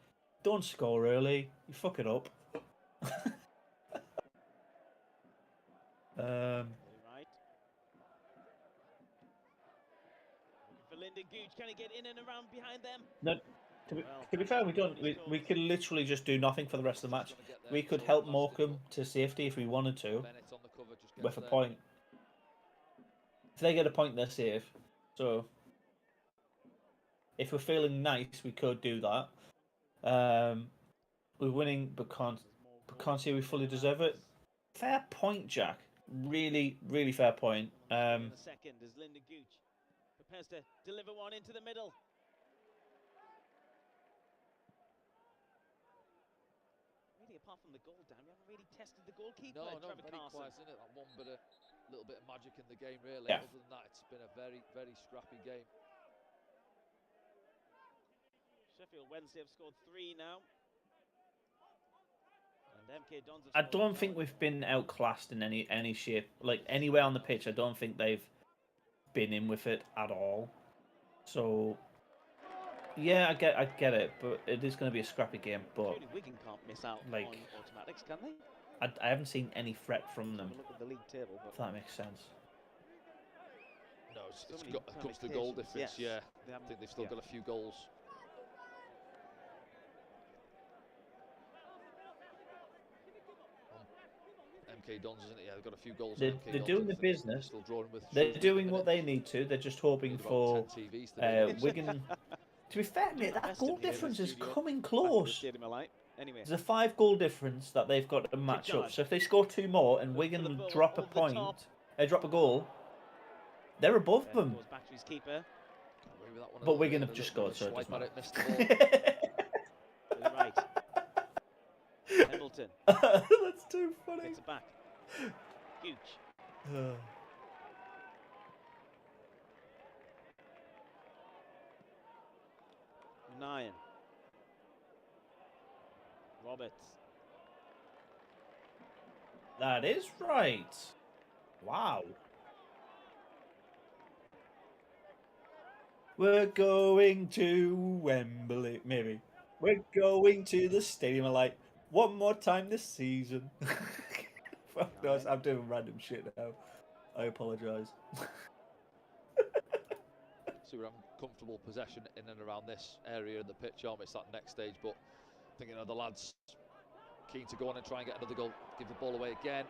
Speaker 1: don't score early. You fuck it up.
Speaker 3: Can he get in and around behind them?
Speaker 1: No. To be fair, we could literally just do nothing for the rest of the match. We could help Morecambe to safety if we wanted to, with a point. If they get a point, they're safe. So, if we're feeling nice, we could do that. We're winning, but can't say we fully deserve it. Fair point, Jack. Really, really fair point.
Speaker 3: The second is Linda Gooch prepares to deliver one into the middle. Really, apart from the goal, Dan, we haven't really tested the goalkeeper.
Speaker 2: No,
Speaker 3: Trevor
Speaker 2: very
Speaker 3: Carson.
Speaker 2: quiet, isn't it? That one bit of little bit of magic in the game, really.
Speaker 1: Yeah.
Speaker 2: Other than that, it's been a very, very scrappy game.
Speaker 3: Sheffield Wednesday have scored 3 now. And MK Dons have
Speaker 1: I
Speaker 3: scored
Speaker 1: don't
Speaker 3: 1.
Speaker 1: think we've been outclassed in any shape. Like, anywhere on the pitch, I don't think they've been in with it at all. So, yeah, I get it, but it is going to be a scrappy game. But
Speaker 3: Surely Wigan can't miss out
Speaker 1: like,
Speaker 3: on automatics, can they?
Speaker 1: I haven't seen any threat from them.
Speaker 3: Have a look at the league table.
Speaker 1: If that makes sense.
Speaker 2: No, it comes to the goal difference,
Speaker 3: yes.
Speaker 2: I think they've still got a few goals. MK Dons, isn't it? Yeah, they've got a few goals.
Speaker 1: They're doing the business.
Speaker 2: Still drawing with
Speaker 1: they're doing what they need to. They're just hoping for Wigan. To be fair, mate, that goal difference is coming close.
Speaker 3: Anyway.
Speaker 1: There's a 5-goal difference that they've got to match up. So if they score 2 more and Wigan drop a point, drop a goal, they're above them.
Speaker 3: Back to his keeper.
Speaker 1: But Wigan have just scored, so it doesn't matter.
Speaker 3: Right. Hamilton.
Speaker 1: That's too funny.
Speaker 3: Gets it back. Huge. 9. Roberts.
Speaker 1: That is right. Wow. We're going to Wembley, maybe. We're going to the Stadium of Light one more time this season. Fuck no, I'm doing random shit now. I apologise.
Speaker 2: So we're having comfortable possession in and around this area of the pitch, aren't we? It's that next stage, but I think the lads keen to go on and try and get another goal, give the ball away again.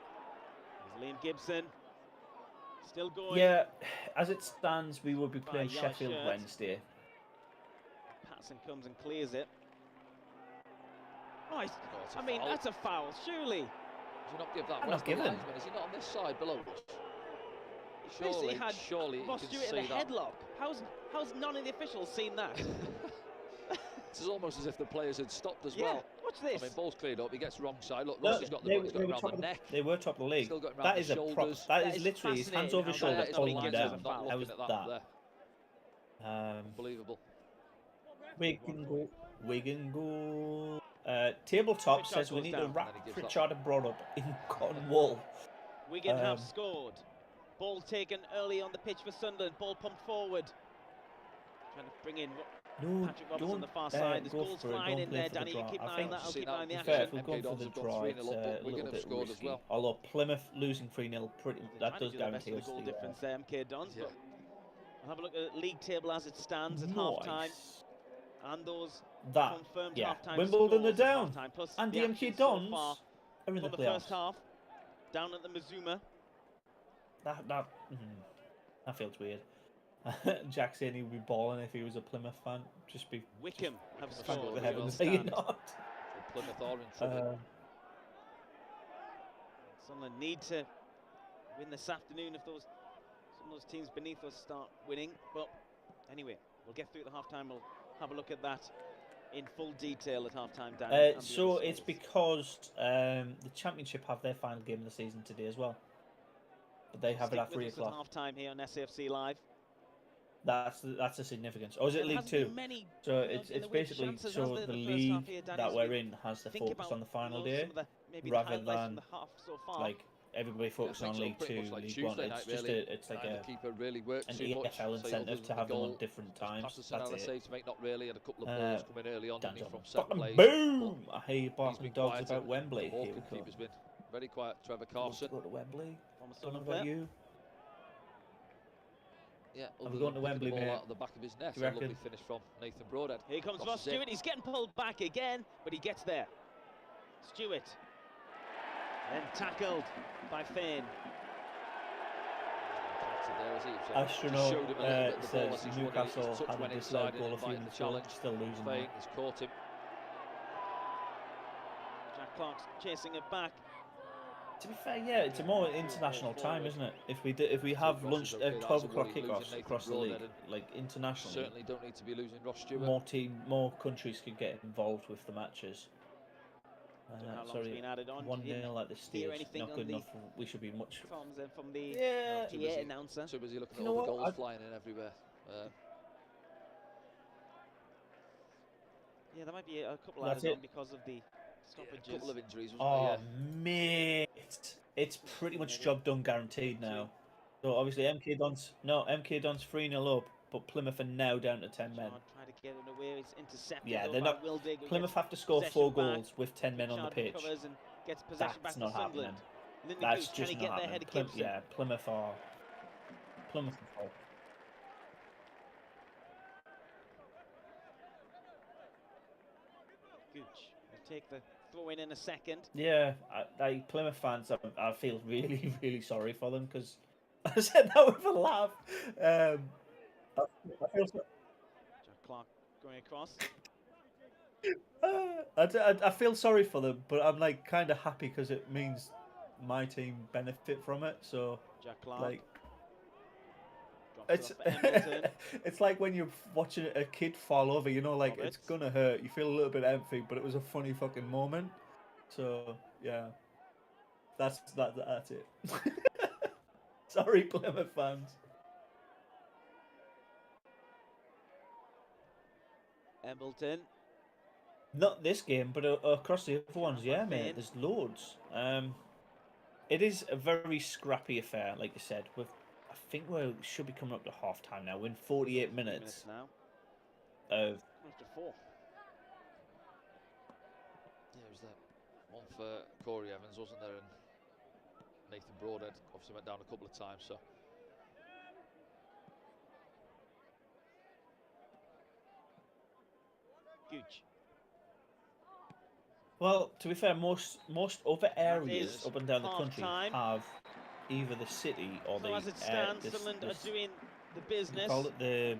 Speaker 3: There's Liam Gibson. Still going.
Speaker 1: Yeah, as it stands, we will be playing Sheffield Wednesday.
Speaker 3: Patson comes and clears it. Oh, I mean, that's a foul, surely.
Speaker 2: Does he not give that?
Speaker 1: I'm not giving.
Speaker 2: Is he not on this side below? Surely you can see that.
Speaker 3: Headlock. How's none of the officials seen that?
Speaker 2: It's almost as if the players had stopped as
Speaker 3: yeah,
Speaker 2: well.
Speaker 3: Watch this.
Speaker 2: I mean, ball's cleared up. He gets wrong side. Look, Russ has got the around the neck.
Speaker 1: They were top of the league.
Speaker 2: Still got
Speaker 1: That is a prop. That is literally his hands over his shoulder, pulling him down. How was that?
Speaker 2: Unbelievable.
Speaker 1: Wigan go. Tabletop says we need to wrap Pritchard and brought up in cotton wool.
Speaker 3: Wigan have scored. Ball taken early on the pitch for Sunderland. Ball pumped forward. Trying to bring in Patrick Roberts on the far side. There's goals flying in there, Danny. You keep an eye on that. I'll keep an eye on the action.
Speaker 1: If we're going for the draw, it's a little bit risky. Although Plymouth losing 3-0, that does guarantee us
Speaker 3: the goal difference there, MK Dons. But I'll have a look at the league table as it stands at half-time. And those confirmed half-time
Speaker 1: Wimbledon are down.
Speaker 3: Plus
Speaker 1: And the MK Dons are in the playoffs.
Speaker 3: First half, down at the Mazuma.
Speaker 1: That feels weird. Jack saying he would be balling if he was a Plymouth fan. Just be
Speaker 3: Wickham have scored.
Speaker 1: The heavens, are you not?
Speaker 2: Plymouth are in trouble.
Speaker 3: Sunderland need to win this afternoon if some of those teams beneath us start winning. But anyway, we'll get through the half-time. We'll have a look at that in full detail at half-time, Dan.
Speaker 1: So it's because the Championship have their final game of the season today as well. But they have it at 3 o'clock.
Speaker 3: Half-time here on SAFC Live.
Speaker 1: That's the significance. Or is it League 2? So it's basically so the league that we're in has the focus on the final day rather than like everybody focusing on League 2, League 1. It's just it's like an EFL incentive to have them on different times. That's it.
Speaker 2: Not really, and a couple of balls coming early on from set plays.
Speaker 1: Boom! I hear you barking dogs about Wembley. Here we go.
Speaker 2: Has been very quiet, Trevor Carson.
Speaker 1: Go to Wembley. Don't know about you.
Speaker 2: Yeah,
Speaker 1: I'm going to Wembley, mate.
Speaker 2: Out of the back of his net. A lovely finish from Nathan Broadhead.
Speaker 3: Here comes Ross Stewart. He's getting pulled back again, but he gets there. Stewart. Then tackled by Finn.
Speaker 1: Astronaut says Newcastle had a disallowed goal a few minutes ago, still losing.
Speaker 2: He's caught him.
Speaker 3: Jack Clark's chasing it back.
Speaker 1: To be fair, yeah, it's a more international time, isn't it? If we have lunch 12 o'clock kickoffs across the league, like internationally,
Speaker 2: certainly don't need to be losing Ross Stewart.
Speaker 1: More countries could get involved with the matches. Sorry, 1-0 at this stage, not good enough. We should be much.
Speaker 3: From the announcer.
Speaker 2: Too busy looking at all the goals flying in everywhere.
Speaker 3: Yeah, there might be a couple added on because of the stoppages.
Speaker 2: A couple of injuries,
Speaker 1: wasn't there? Mate. It's pretty much job done, guaranteed now. So obviously MK Don's 3-0 up, but Plymouth are now down to 10 men.
Speaker 3: Try to get it away. It's intercepted.
Speaker 1: Yeah, they're not. Plymouth have to score 4 goals with 10 men on the pitch.
Speaker 3: And gets possession
Speaker 1: That's
Speaker 3: back
Speaker 1: not
Speaker 3: to Sunderland.
Speaker 1: happening. That's just not happening. Plymouth are.
Speaker 3: Gooch will take the throw in a second.
Speaker 1: Yeah, Plymouth fans, I feel really, really sorry for them because I said that with a laugh. I feel so...
Speaker 3: Jack Clark going across.
Speaker 1: I feel sorry for them, but I'm like kind of happy because it means my team benefit from it. So
Speaker 3: Jack Clark.
Speaker 1: Like, it's like when you're watching a kid fall over, you know, like it's gonna hurt. You feel a little bit empty, but it was a funny fucking moment. So yeah, that's it. Sorry, Plymouth fans.
Speaker 3: Embleton.
Speaker 1: Not this game, but across the other ones, yeah, mate. There's loads. It is a very scrappy affair, like you said. I think we should be coming up to half time now. We're in 48 minutes
Speaker 3: now.
Speaker 1: Of
Speaker 3: after 4.
Speaker 2: Yeah, it was that one for Corey Evans, wasn't there? And Nathan Broadhead obviously went down a couple of times, so.
Speaker 3: Gooch.
Speaker 1: Well, to be fair, most other areas up and down the country have either the city or
Speaker 3: so as it stands, Sunderland are doing the business.
Speaker 1: Call it the.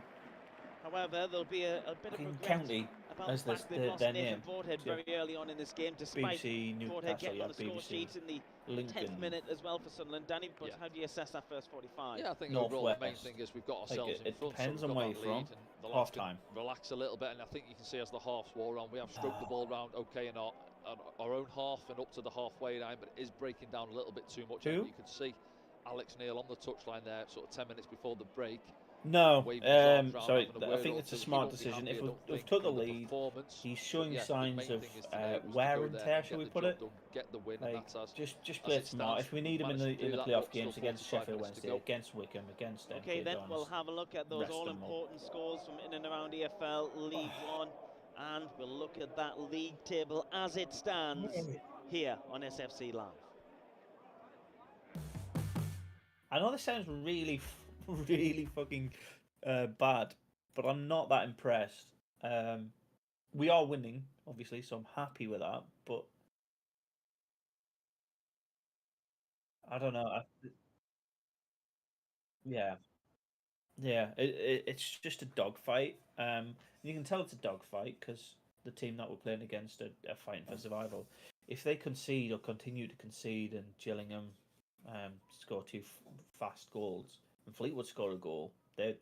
Speaker 3: However, there'll be a bit of regret
Speaker 1: county
Speaker 3: about
Speaker 1: as
Speaker 3: the fact they've lost Nathan Broadhead very early on in this game, despite Broadhead getting on the score sheet in the 10th minute as well for Sunderland. Danny, but how do you assess that first 45?
Speaker 2: Yeah, I think overall the main thing is we've got ourselves in front.
Speaker 1: Depends on where you're from. Half time.
Speaker 2: Relax a little bit, and I think you can see as the halves wore on, we have stroked the ball around okay in our own half and up to the halfway line, but it is breaking down a little bit too much. And you could see Alex Neil on the touchline there, sort of 10 minutes before the break.
Speaker 1: No, sorry, I think it's a smart decision. If we've took the lead, he's showing signs of wear and tear, shall we put it?
Speaker 2: Get the win, and that's us.
Speaker 1: Just play it smart. If we need him in the playoff games against Sheffield Wednesday, against Wickham, against MK
Speaker 3: Okay, then we'll have a look at those all-important scores from in and around EFL League One, and we'll look at that league table as it stands here on SFC Live.
Speaker 1: I know this sounds really fucking bad, but I'm not that impressed. We are winning, obviously, so I'm happy with that, but I don't know. Yeah, it's just a dogfight. You can tell it's a dogfight because the team that we're playing against are fighting for survival. If they concede or continue to concede and Gillingham score 2 fast goals and Fleetwood score a goal, they're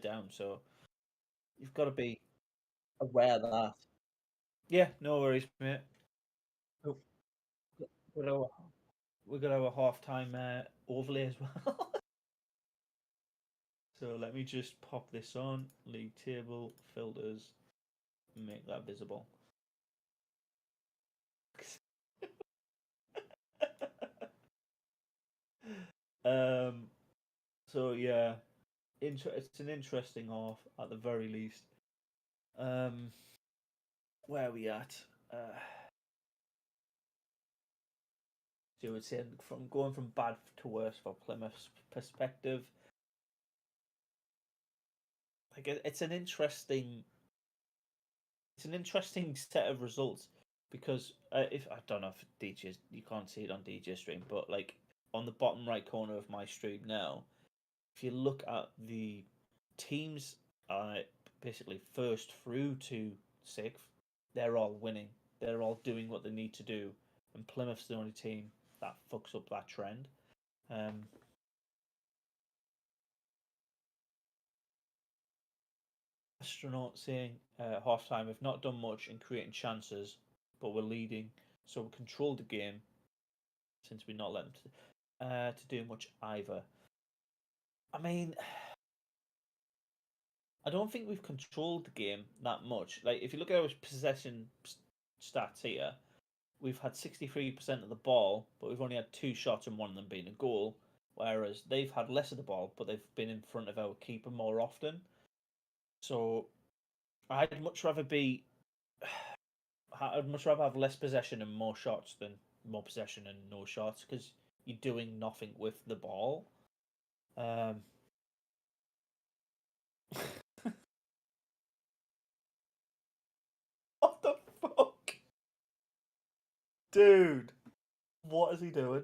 Speaker 1: down. So you've got to be aware of that. Yeah, no worries, mate. Oh, we're gonna have a half-time overlay as well. So let me just pop this on league table filters, make that visible. So yeah, it's an interesting half at the very least. Where are we at? So I would say from going from bad to worse for Plymouth's perspective. Like it's an interesting set of results because if I don't know if DJ's, you can't see it on DJ stream, but like on the bottom right corner of my stream now, if you look at the teams basically first through to 6th, they're all winning. They're all doing what they need to do, and Plymouth's the only team that fucks up that trend. Astronaut saying half time, we've not done much in creating chances, but we're leading, so we controlled the game since we not let them to do much either. I mean, I don't think we've controlled the game that much. Like, if you look at our possession stats here, we've had 63% of the ball, but we've only had 2 shots and one of them being a goal. Whereas they've had less of the ball, but they've been in front of our keeper more often. So I'd much rather have less possession and more shots than more possession and no shots, because you're doing nothing with the ball. What the fuck? Dude, what is he doing?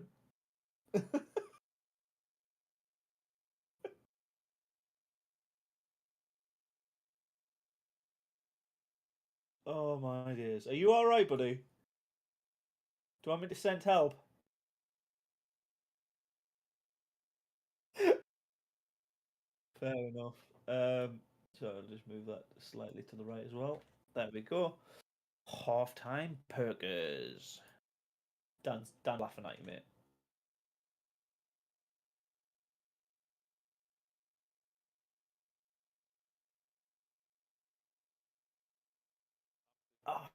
Speaker 1: Oh my days. Are you alright, buddy? Do you want me to send help? Fair enough. So I'll just move that slightly to the right as well. There we go. Half-time Perkers. Dan's laughing at you, mate. Oh.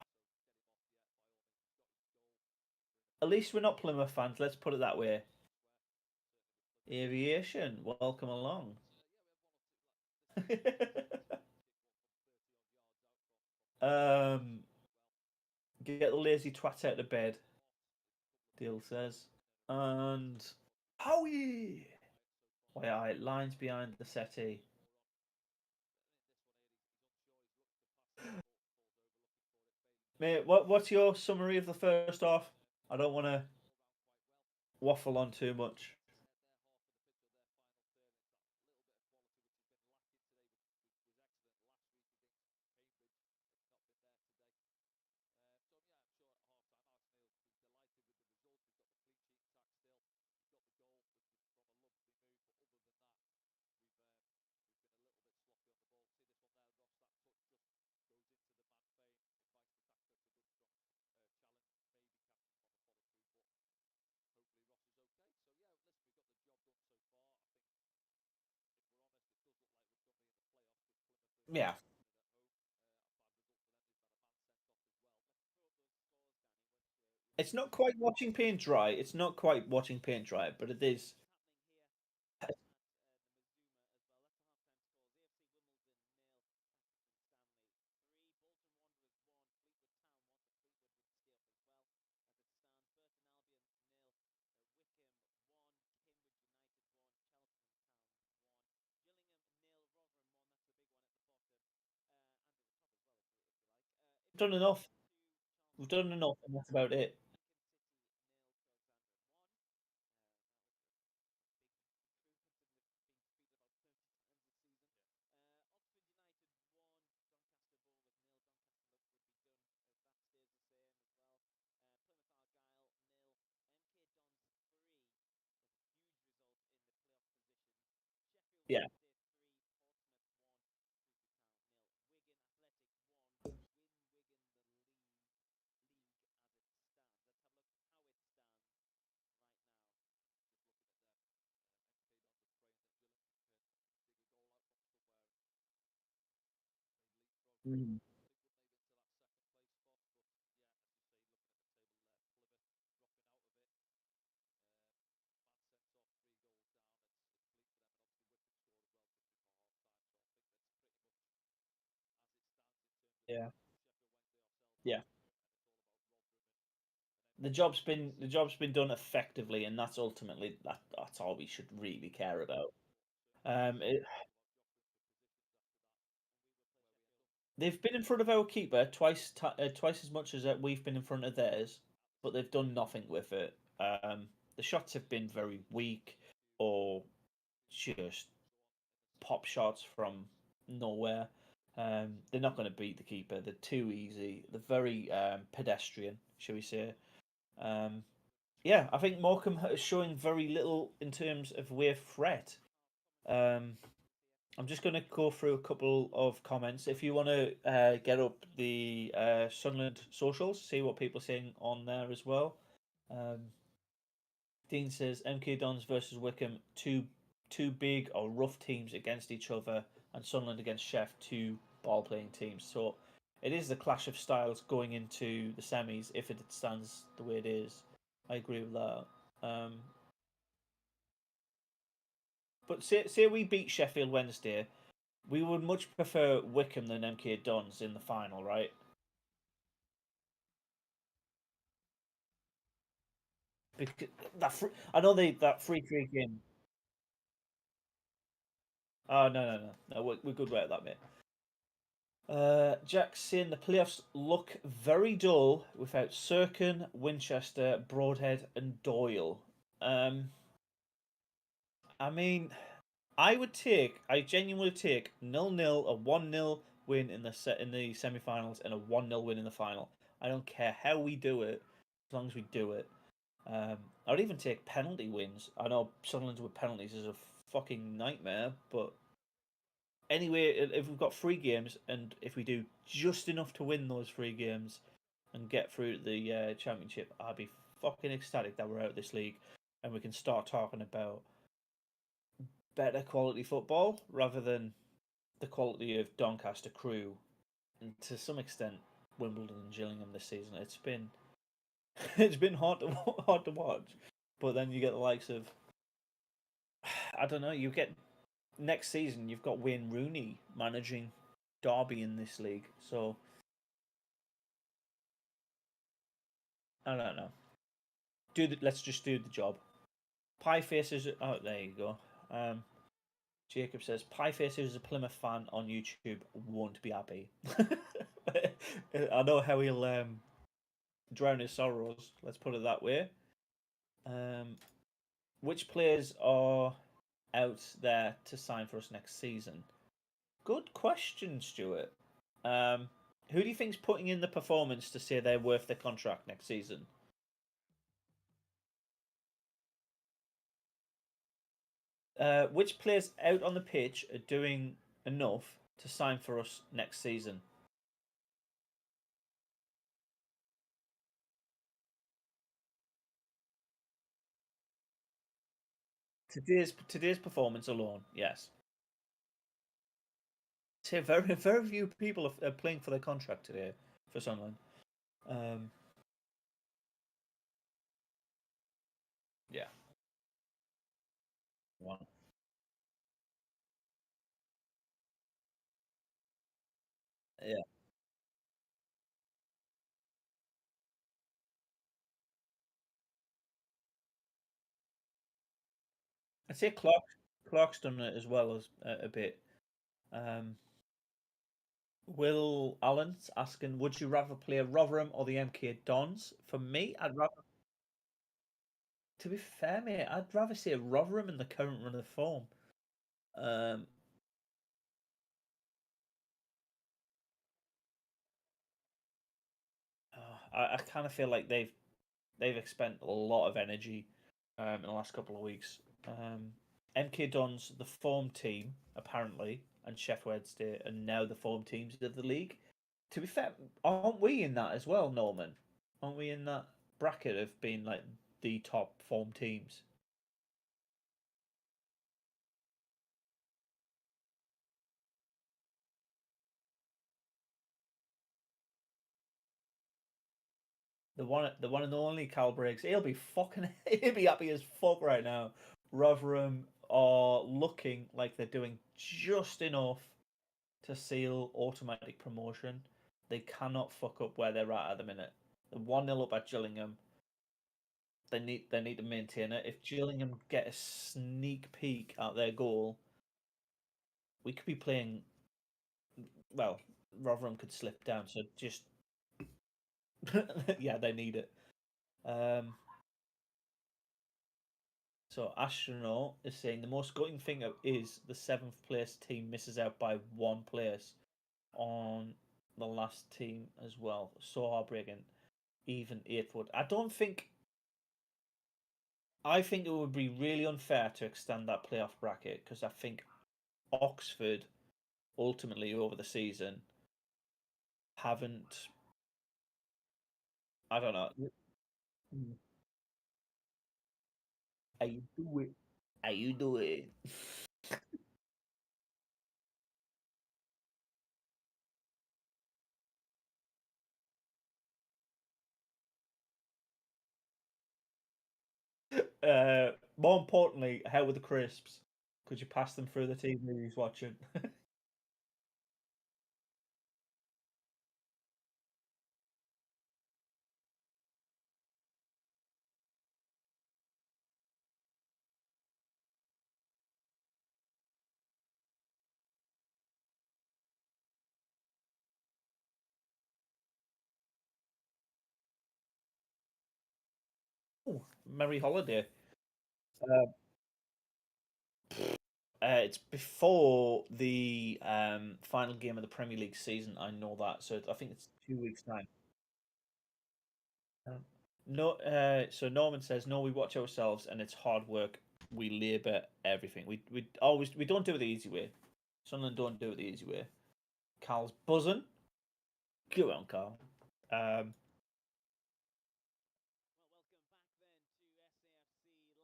Speaker 1: At least we're not Plymouth fans, let's put it that way. Aviation, welcome along. Get the lazy twat out of bed, Deal says. And Howie! Why are lines behind the settee? Mate, what's your summary of the first half? I don't want to waffle on too much. Yeah. It's not quite watching paint dry. It's not quite watching paint dry, but it is. We've done enough. We've done enough, and that's about it. Yeah. Mm. Yeah. Yeah. The job's been done effectively, and that's ultimately that's all we should really care about. They've been in front of our keeper twice as much as we've been in front of theirs, but they've done nothing with it. The shots have been very weak, or just pop shots from nowhere. They're not going to beat the keeper. They're too easy. They're very pedestrian, shall we say. Yeah, I think Morecambe is showing very little in terms of wave threat. I'm just going to go through a couple of comments. If you want to get up the Sunderland socials, see what people are saying on there as well. Dean says MK Dons versus Wickham, two big or rough teams against each other, and Sunderland against Sheff, two ball playing teams. So it is the clash of styles going into the semis if it stands the way it is. I agree with that. But say we beat Sheffield Wednesday, we would much prefer Wickham than MK Dons in the final, right? Because I know that 3-3 game. Oh no, we're good without that, mate. Jack's saying the playoffs look very dull without Sirkin, Winchester, Broadhead, and Doyle. I mean, I genuinely take 0-0, a 1-0 win in the semi-finals, and a 1-0 win in the final. I don't care how we do it, as long as we do it. I'd even take penalty wins. I know Sunderland's with penalties is a fucking nightmare, but anyway, if we've got 3 games, and if we do just enough to win those 3 games and get through the championship, I'd be fucking ecstatic that we're out of this league and we can start talking about better quality football rather than the quality of Doncaster, Crewe, and to some extent Wimbledon and Gillingham this season. It's been it's been hard to watch, but then you get the likes of I don't know. You get next season. You've got Wayne Rooney managing Derby in this league, so I don't know. Let's just do the job. Pie faces. Oh, there you go. Jacob says Pie faces is a Plymouth fan on YouTube won't be happy. I know how he'll drown his sorrows. Let's put it that way. Which players are out there to sign for us next season? Good question, Stuart. Who do you think's putting in the performance to say they're worth their contract next season? Which players out on the pitch are doing enough to sign for us next season? Today's performance alone, yes. So very few people are playing for their contract today for Sunderland. Yeah. One. Yeah. I'd say Clark's done it as well as a bit. Will Allen's asking, would you rather play Rotherham or the MK Dons? For me, I'd rather. To be fair, mate, I'd rather see Rotherham in the current run of form. Um, I kind of feel like they've expended a lot of energy in the last couple of weeks. MK Dons, the form team apparently, and Sheffield Wednesday are now the form teams of the league. To be fair, aren't we in that as well, Norman? Aren't we in that bracket of being like the top form teams? The one and only Cal Briggs. He'll be fucking. He'll be happy as fuck right now. Rotherham are looking like they're doing just enough to seal automatic promotion. They cannot fuck up where they're at the minute. They're 1-0 up at Gillingham. They need to maintain it. If Gillingham get a sneak peek at their goal, we could be playing. Well, Rotherham could slip down. So just yeah, they need it. So Astronaut is saying the most gutting thing is the 7th place team misses out by 1 place on the last team as well. So heartbreaking. Even 8th would. I think it would be really unfair to extend that playoff bracket because I think Oxford ultimately over the season haven't. I don't know. How you do it? How you do it? More importantly, how were the crisps? Could you pass them through the TV he's watching? Ooh, merry holiday. It's before the final game of the Premier League season. I know that, so I think it's 2 weeks time. No, so Norman says no. We watch ourselves, and it's hard work. We labour everything. We don't do it the easy way. Sunderland don't do it the easy way. Carl's buzzing. Go on, Carl.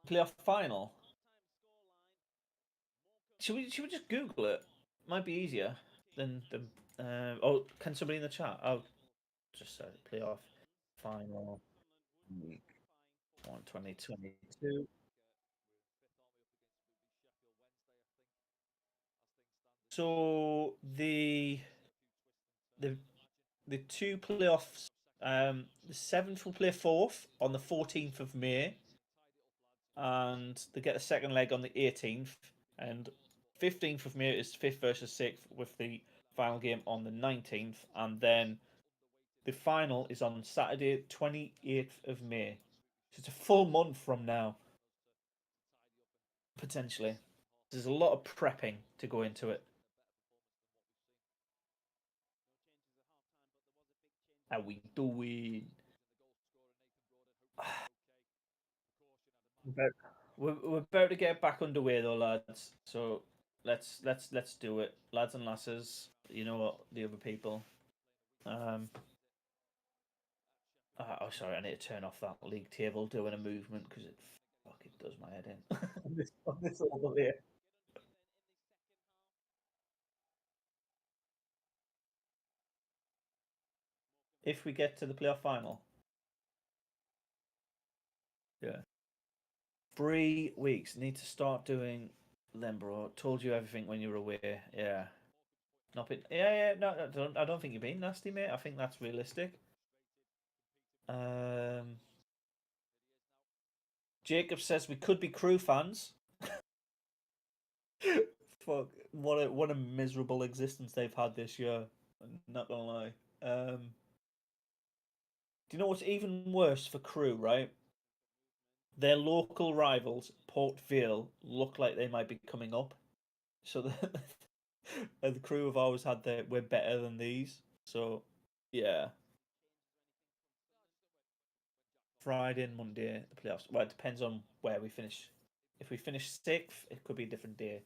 Speaker 1: Playoff final. Should we just Google it? Might be easier than the. Oh, can somebody in the chat? I'll just say playoff final week 1 2022. So the the two playoffs. The seventh will play fourth on the 14th of May, and they get a second leg on the 18th, and 15th of May is fifth versus sixth with the final game on the 19th, and then the final is on Saturday, 28th of May. So it's a full month from now, potentially. There's a lot of prepping to go into it. How we doing? We're about to get back underway though, lads. So let's do it, lads and lasses. You know what, the other people. Oh, sorry, I need to turn off that league table doing a movement because it fucking does my head in. on this level here. If we get to the playoff final, yeah, 3 weeks. Need to start doing them, bro. Told you everything when you were away. Yeah. Not been. Yeah. No, I don't think you're being nasty, mate. I think that's realistic. Jacob says we could be Crew fans. Fuck! What a miserable existence they've had this year. I'm not gonna lie. Do you know what's even worse for Crew? Right, their local rivals, Port Vale, look like they might be coming up. So the Crew have always had their we're better than these. So yeah. Friday and Monday, the playoffs. Well, it depends on where we finish. If we finish sixth, it could be a different day.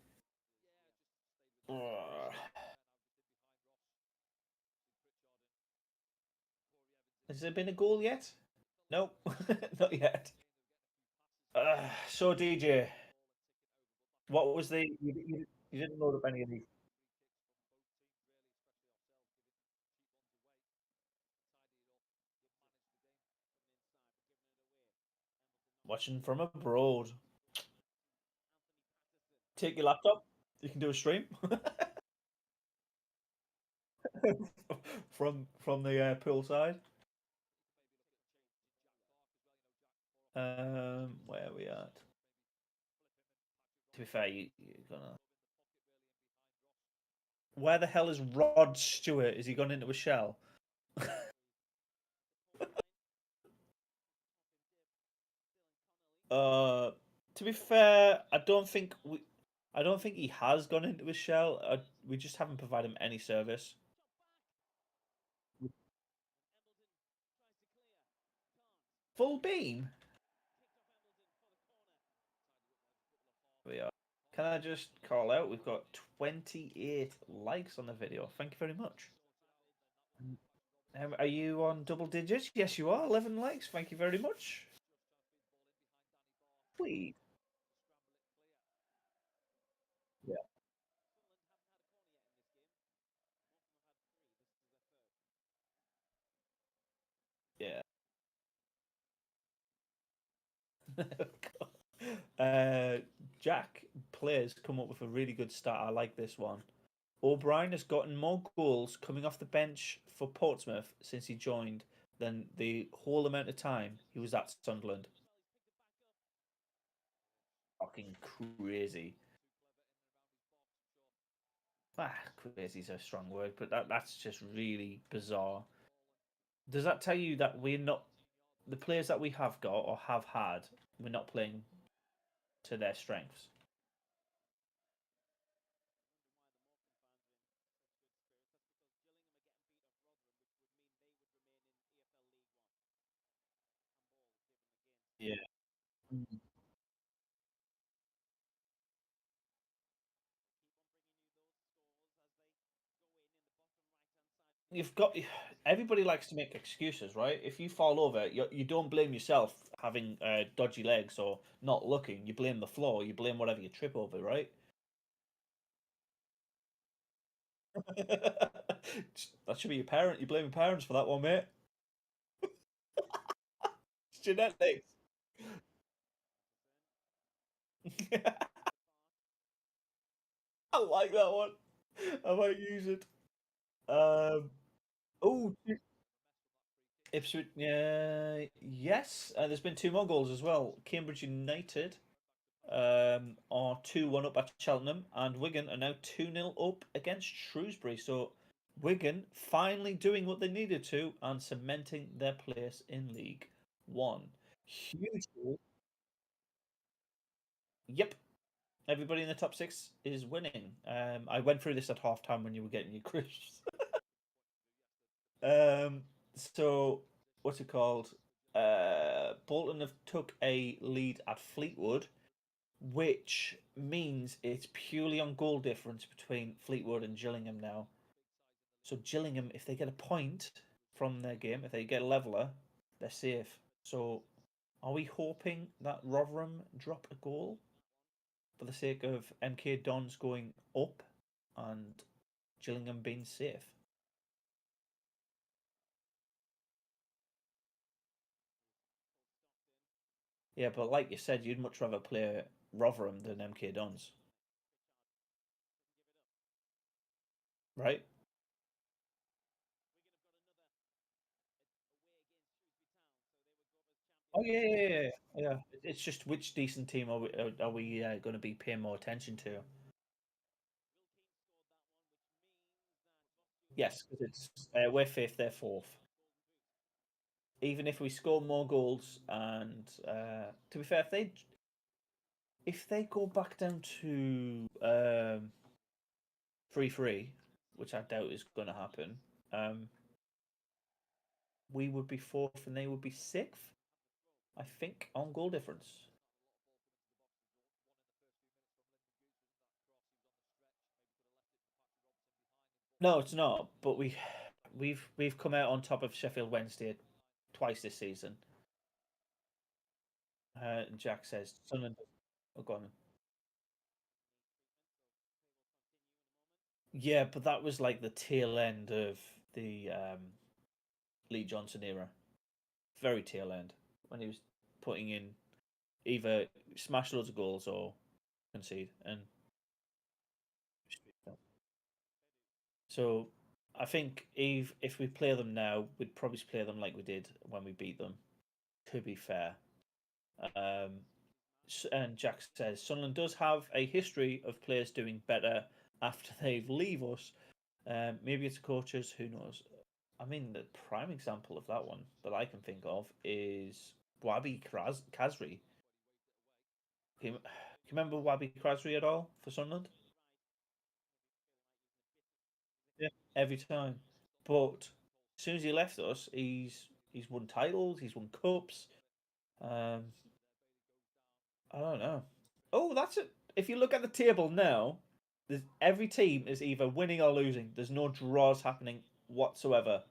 Speaker 1: Has there been a goal yet? Nope, not yet. So DJ, what was you didn't load up any of these? Watching from abroad. Take your laptop. You can do a stream from the poolside. Where are we at? To be fair, you're gonna. Where the hell is Rod Stewart? Is he gone into a shell? To be fair, I don't think he has gone into a shell. We just haven't provided him any service. Full beam. We are. Can I just call out? We've got 28 likes on the video. Thank you very much. Are you on double digits? Yes, you are. 11 likes. Thank you very much. Sweet. Yeah. Yeah. Jack players come up with a really good start. I like this one. O'Brien has gotten more goals coming off the bench for Portsmouth since he joined than the whole amount of time he was at Sunderland. Fucking crazy. Crazy is a strong word, but that's just really bizarre. Does that tell you that we're not the players that we have got or have had? We're not playing to their strengths. Yeah. You've got everybody likes to make excuses, right? If you fall over, you don't blame yourself having dodgy legs or not looking. You blame the floor. You blame whatever you trip over, right? That should be your parent. You blame your parents for that one, mate. It's genetics. I like that one. I might use it. Oh, Ipswich. Yes. There's been two more goals as well. Cambridge United are 2-1 up at Cheltenham, and Wigan are now 2-0 up against Shrewsbury. So Wigan finally doing what they needed to and cementing their place in League One. Huge goal. Yep. Everybody in the top six is winning. I went through this at halftime when you were getting your crisps. um, so what's it called? Bolton have took a lead at Fleetwood, which means it's purely on goal difference between Fleetwood and Gillingham now. So Gillingham, if they get a point from their game, if they get a leveler, they're safe. So are we hoping that Rotherham drop a goal for the sake of MK Dons going up and Gillingham being safe? Yeah, but like you said, you'd much rather play Rotherham than MK Dons, right? Oh yeah. It's just which decent team are we going to be paying more attention to? Yes, because it's we're fifth, they're fourth. Even if we score more goals, and to be fair, if they go back down to 3-3, which I doubt is going to happen, um, we would be fourth and they would be sixth. I think on goal difference. No, it's not. But we've come out on top of Sheffield Wednesday twice this season. And Jack says Sunderland. Oh, go on. Yeah, but that was like the tail end of the Lee Johnson era. Very tail end when he was putting in either smash loads of goals or concede. And so I think if we play them now, we'd probably play them like we did when we beat them. To be fair, um, and Jack says Sunderland does have a history of players doing better after they leave us. Maybe it's coaches, who knows? I mean, the prime example of that one that I can think of is Wabi Kazri. Can you remember Wabi Kazri at all for Sunderland? Yeah. Every time. But as soon as he left us, he's won titles, he's won cups. Um, I don't know. Oh, that's it. If you look at the table now, every team is either winning or losing. There's no draws happening whatsoever.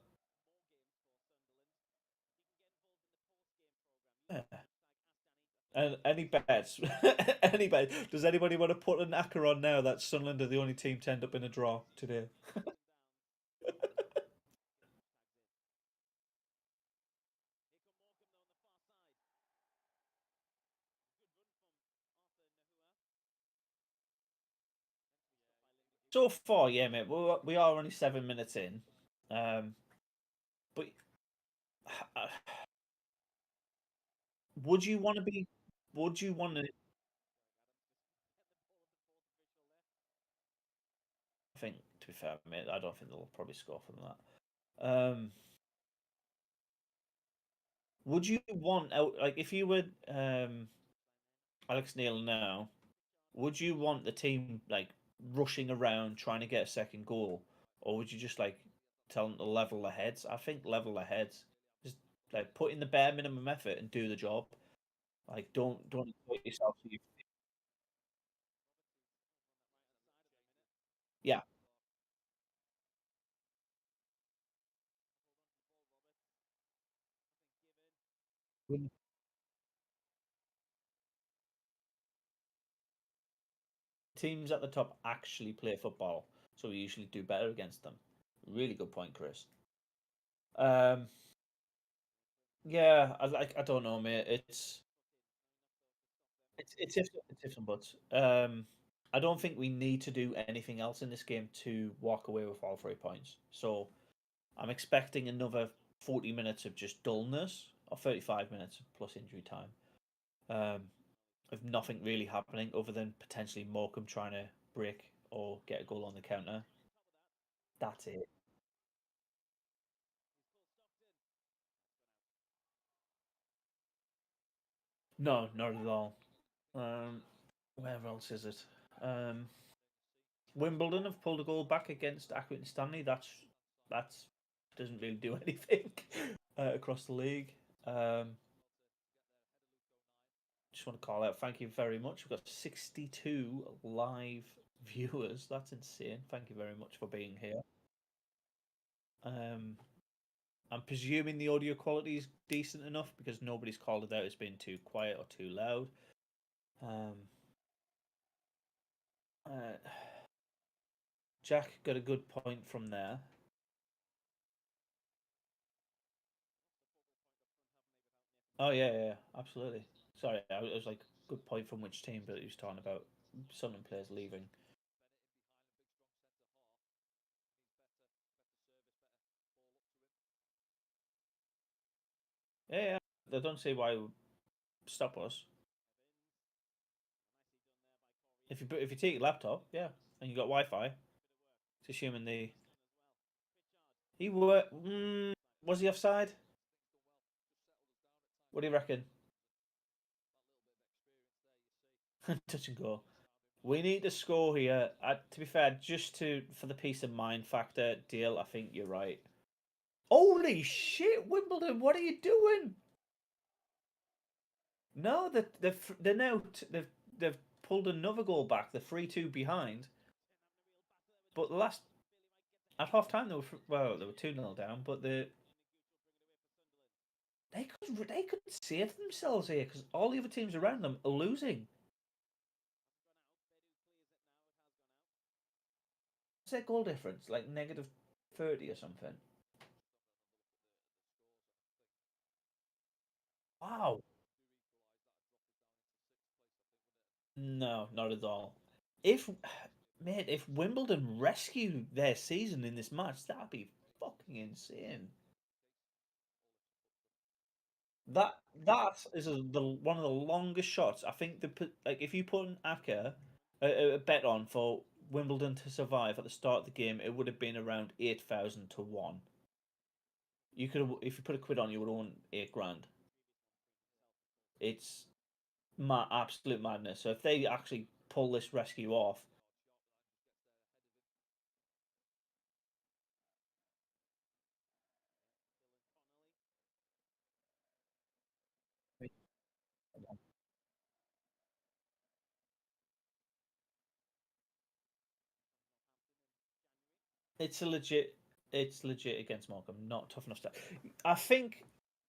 Speaker 1: Yeah. And any bets? Any bet? Does anybody want to put an acca on now that Sunderland are the only team to end up in a draw today? So far, yeah, mate. We are only 7 minutes in, but would you want to be? Would you want to? I think, to be fair, mate, I don't think they'll probably score from that. Would you want out like if you were Alex Neil now? Would you want the team like rushing around trying to get a second goal, or would you just like tell them to level their heads? I think level their heads. Just like put in the bare minimum effort and do the job. Like don't put yourself. Yeah. When teams at the top actually play football, so we usually do better against them. Really good point, Chris. Um, yeah, I don't know, mate. It's ifs and buts. I don't think we need to do anything else in this game to walk away with all 3 points. So I'm expecting another 40 minutes of just dullness, or 35 minutes plus injury time. With nothing really happening other than potentially Morecambe trying to break or get a goal on the counter. That's it. No, not at all. Where else is it? Wimbledon have pulled a goal back against Accrington Stanley. That's doesn't really do anything across the league. Just want to call out. Thank you very much. We've got 62 live viewers. That's insane. Thank you very much for being here. I'm presuming the audio quality is decent enough because nobody's called it out as being too quiet or too loud. Uh, Jack got a good point from there. Oh yeah, absolutely. Sorry, I was like, good point from which team, but he was talking about Sunderland players leaving. Yeah, I don't see why it would stop us. If you take your laptop, yeah, and you got Wi-Fi, it's assuming he were was he offside? What do you reckon? Touch and go. We need to score here. To be fair, just for the peace of mind factor, deal. I think you're right. Holy shit, Wimbledon! What are you doing? No, they're now they've pulled another goal back. They're 3-2 behind. But the last at half time they were 2-0 down, but they could save themselves here because all the other teams around them are losing. What's their goal difference? Like negative 30 or something. Wow. No, not at all. If mate, if Wimbledon rescue their season in this match, that'd be fucking insane. That is one of the longest shots. I think like if you put an a bet on for Wimbledon to survive at the start of the game, it would have been around 8,000 to 1. You could have, if you put a quid on, you would have won 8 grand. It's absolute madness. So if they actually pull this rescue off, it's a legit. It's legit against Morecambe. Not tough enough stuff. I think.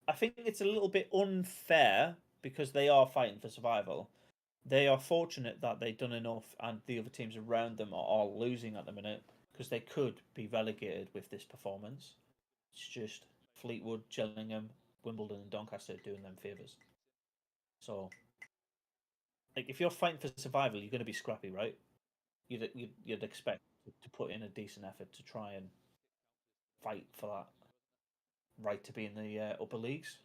Speaker 1: I think it's a little bit unfair because they are fighting for survival. They are fortunate that they've done enough, and the other teams around them are all losing at the minute because they could be relegated with this performance. It's just Fleetwood, Gillingham, Wimbledon, and Doncaster doing them favours. So, like, if you're fighting for survival, you're going to be scrappy, right? You'd expect. to put in a decent effort to try and fight for that right to be in the upper leagues.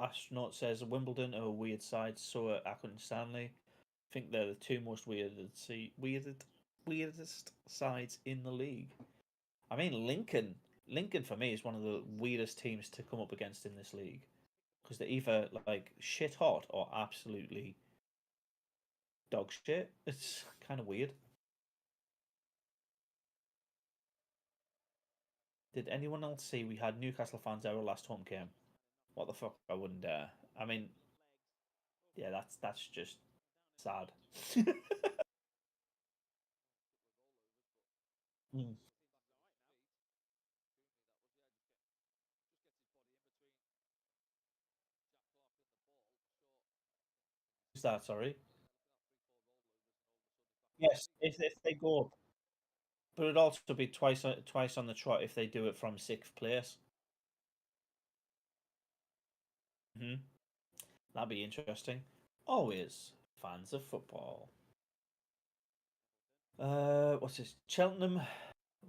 Speaker 1: Astronaut says Wimbledon are a weird side, so are Accrington Stanley. I think they're the two most weirdest sides in the league. I mean, Lincoln for me is one of the weirdest teams to come up against in this league because they're either like shit hot or absolutely dog shit. It's kind of weird. Did anyone else see we had Newcastle fans our last home game? What the fuck? I wouldn't dare. I mean, yeah, that's just sad. Mm. Is that sorry? Yes, if they go up, but it'd also be twice on the trot if they do it from sixth place. Hmm. That'd be interesting. Always fans of football. What's this? Cheltenham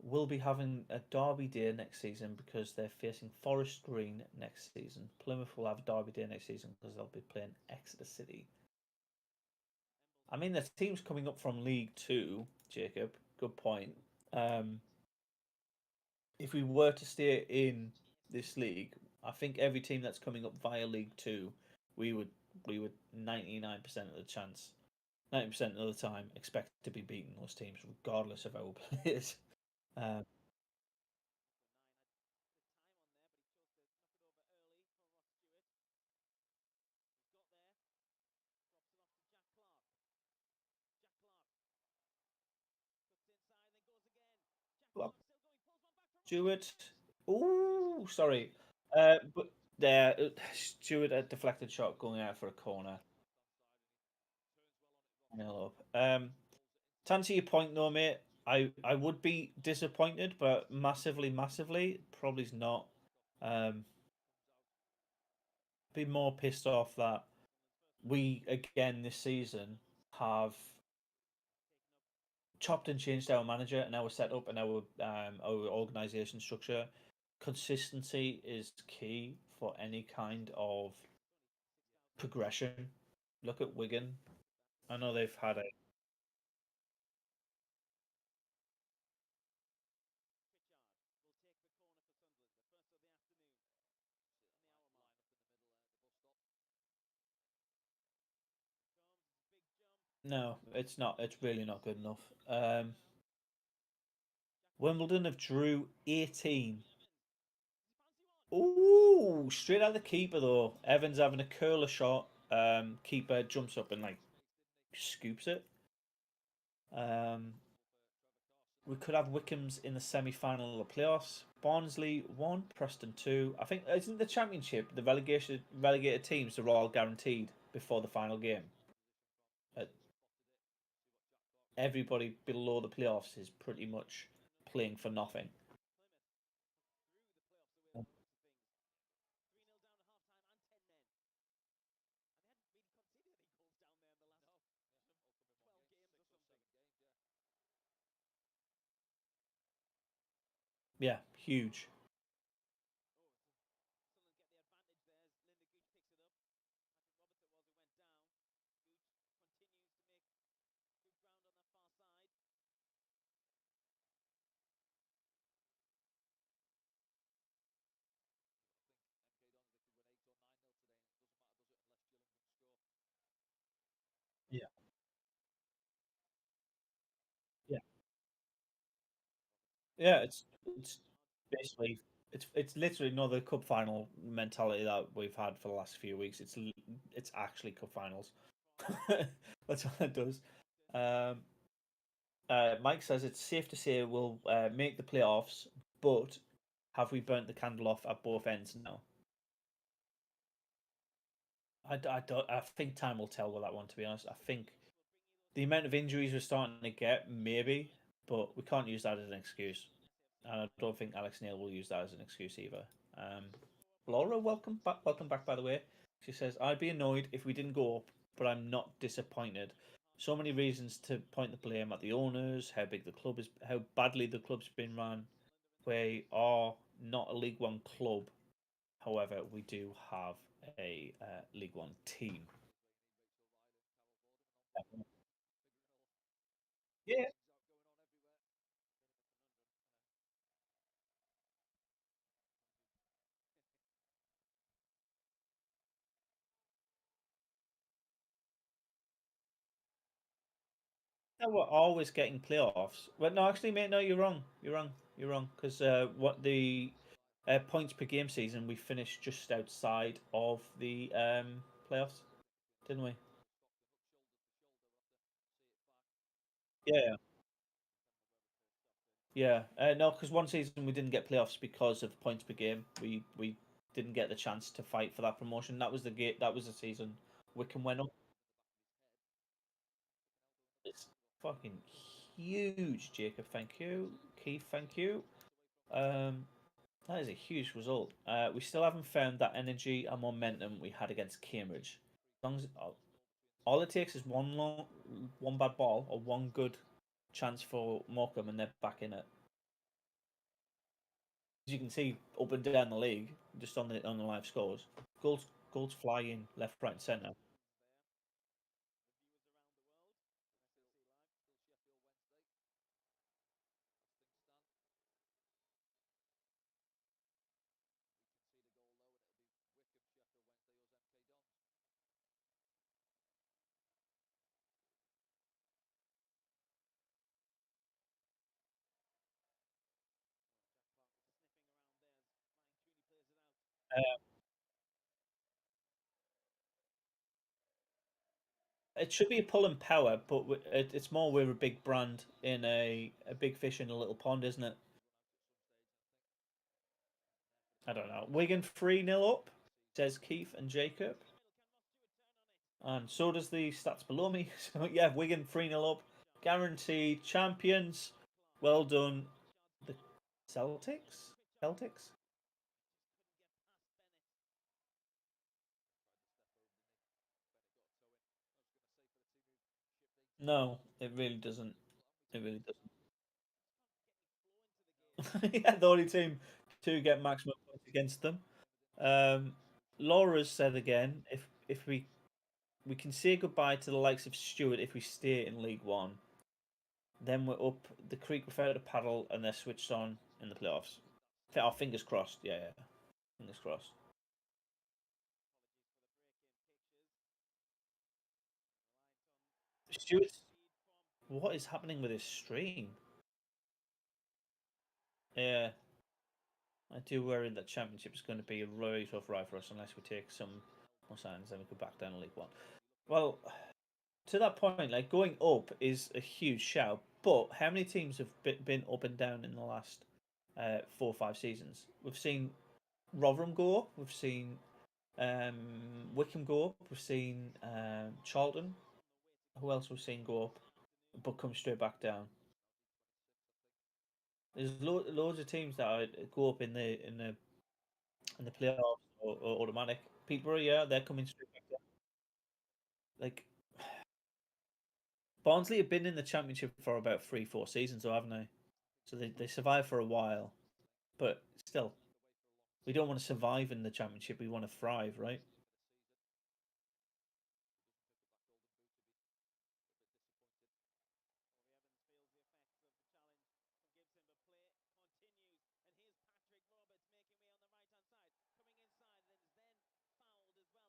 Speaker 1: will be having a derby day next season because they're facing Forest Green next season. Plymouth will have a derby day next season because they'll be playing Exeter City. I mean, the team's coming up from League Two, Jacob. Good point. If we were to stay in this league, I think every team that's coming up via League Two, we would 99% of the chance, 90% of the time, expect to be beating those teams regardless of our players. Um, Stewart. Oh, sorry. But there, Stewart a deflected shot going out for a corner. Nil up. To answer your point though, mate, I would be disappointed, but massively, probably not. Be more pissed off that we again this season have chopped and changed our manager and our setup and our organisation structure. Consistency is key for any kind of progression. Look at Wigan. I know they've had a no, it's not. It's really not good enough. Wimbledon have drew 18. Ooh, straight out the keeper though. Evans having a curler shot. Keeper jumps up and like scoops it. Um, we could have Wickham's in the semi-final of the playoffs. Barnsley 1, Preston 2. I think isn't the championship the relegated teams are all guaranteed before the final game. Uh, Everybody below the playoffs is pretty much playing for nothing. Yeah, huge. Yeah, yeah, yeah. It's basically it's literally another cup final mentality that we've had for the last few weeks. It's actually cup finals. That's what it does. Um, Mike says it's safe to say we'll make the playoffs, but have we burnt the candle off at both ends now? I don't. I think time will tell with that one. To be honest, I think the amount of injuries we're starting to get, maybe, but we can't use that as an excuse. And I don't think Alex Neil will use that as an excuse either. Laura, welcome back. Welcome back, by the way. She says, "I'd be annoyed if we didn't go up, but I'm not disappointed. So many reasons to point the blame at the owners, how big the club is, how badly the club's been run. We are not a League One club. However, we do have a League One team." Yeah. No, we're always getting playoffs. Well, no, actually, mate, no, you're wrong. You're wrong. You're wrong. Because what the points per game season, we finished just outside of the playoffs, didn't we? Yeah, yeah. No, because one season we didn't get playoffs because of points per game. We didn't get the chance to fight for that promotion. That was the gate. That was the season Wickham went up. It's fucking huge, Jacob. Thank you, Keith. Thank you. Um, That is a huge result. We still haven't found that energy and momentum we had against Cambridge. As long as all it takes is one bad ball or one good chance for Morecambe, and they're back in it. As you can see up and down the league, just on the live scores, goals flying left, right, and centre. It should be a pull and power, but it's more we're a big brand in a big fish in a little pond, isn't it? I don't know. Wigan 3-0 up, says Keith and Jacob. And so does the stats below me. So yeah, Wigan 3-0 up. Guaranteed champions. Well done. The Celtics? Celtics? No, it really doesn't. It really doesn't. Yeah, the only team to get maximum points against them. Um, Laura's said again, if we can say goodbye to the likes of Stewart if we stay in League One, then we're up the creek without a paddle and they're switched on in the playoffs. Our fingers crossed. Yeah, yeah. Fingers crossed. Stewart, what is happening with this stream? Yeah, I do worry that Championship is going to be a really tough ride for us unless we take some more signs, then we could back down to League One. Well, to that point, like going up is a huge shout, but how many teams have been up and down in the last 4 or 5 seasons? We've seen Rotherham go up, we've seen Wickham go up, we've seen Charlton. Who else we've seen go up but come straight back down? There's loads of teams that go up in the playoffs or automatic. Peterborough, yeah, they're coming straight back down. Like Barnsley have been in the championship for about 3, 4 seasons, though, haven't they? So they survived for a while, but still, we don't want to survive in the championship. We want to thrive, right?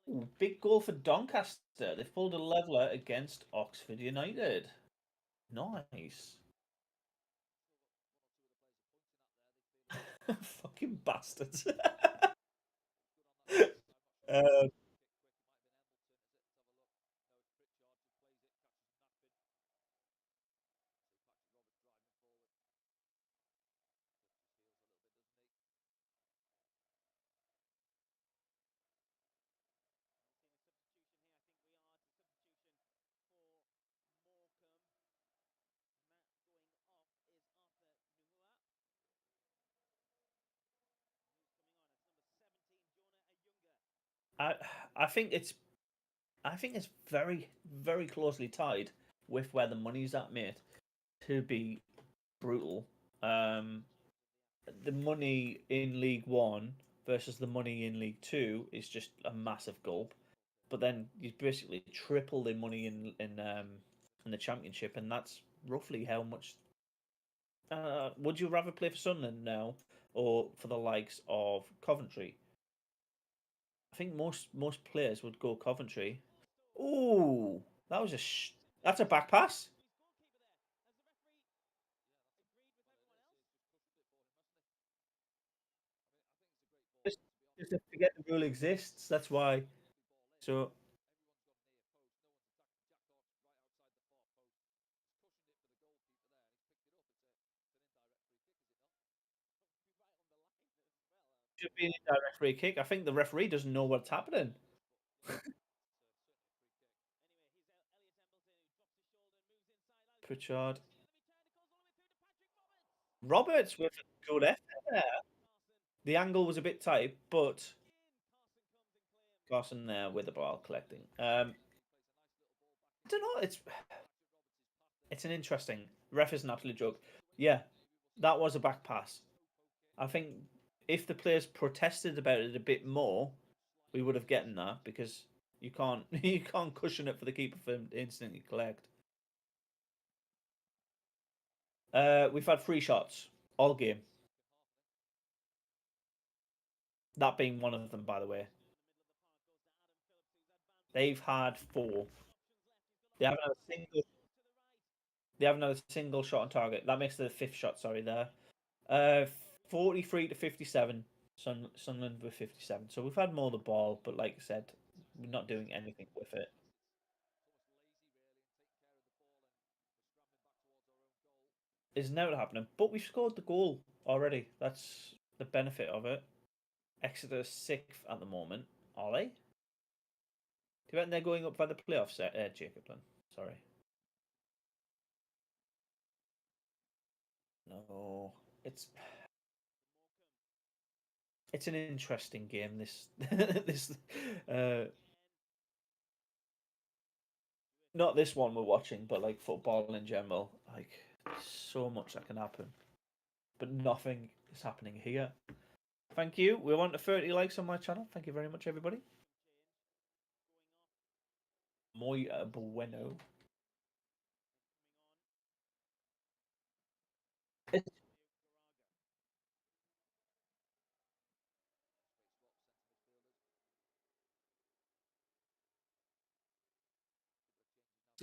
Speaker 1: Ooh, big goal for Doncaster. They've pulled a leveler against Oxford United. Nice. Fucking bastards. um, I I think it's I think it's very very closely tied with where the money's at, mate. To be brutal, the money in League One versus the money in League Two is just a massive gulp. But then you basically triple the money in the Championship, and that's roughly how much. Would you rather play for Sunderland now or for the likes of Coventry? I think most players would go Coventry. Ooh, that was that's a back pass. Just, just to forget the rule exists. That's why. So should be an indirect free kick. I think the referee doesn't know what's happening. Pritchard. Roberts with a good effort there. The angle was a bit tight, but Carson there with the ball collecting. I don't know. It's an interesting. Ref is an absolute joke. Yeah, that was a back pass. I think if the players protested about it a bit more, we would have gotten that because you can't you can't cushion it for the keeper for him to instantly collect. We've had 3 shots all game. That being one of them, by the way. They've had 4. They haven't had a single. They haven't had a single shot on target. That makes the 5th shot. Sorry, there. 43 to 57. Sunderland with 57. So we've had more of the ball, but like I said, we're not doing anything with it. Is never happening. But we've scored the goal already. That's the benefit of it. Exeter 6th at the moment. Are they? Do you reckon they're going up by the playoffs, Jacob? Sorry. No, it's an interesting game. This this not this one we're watching, but like football in general. Like so much that can happen, but nothing is happening here. Thank you. We want 30 likes on my channel. Thank you very much, everybody. Muy bueno. It's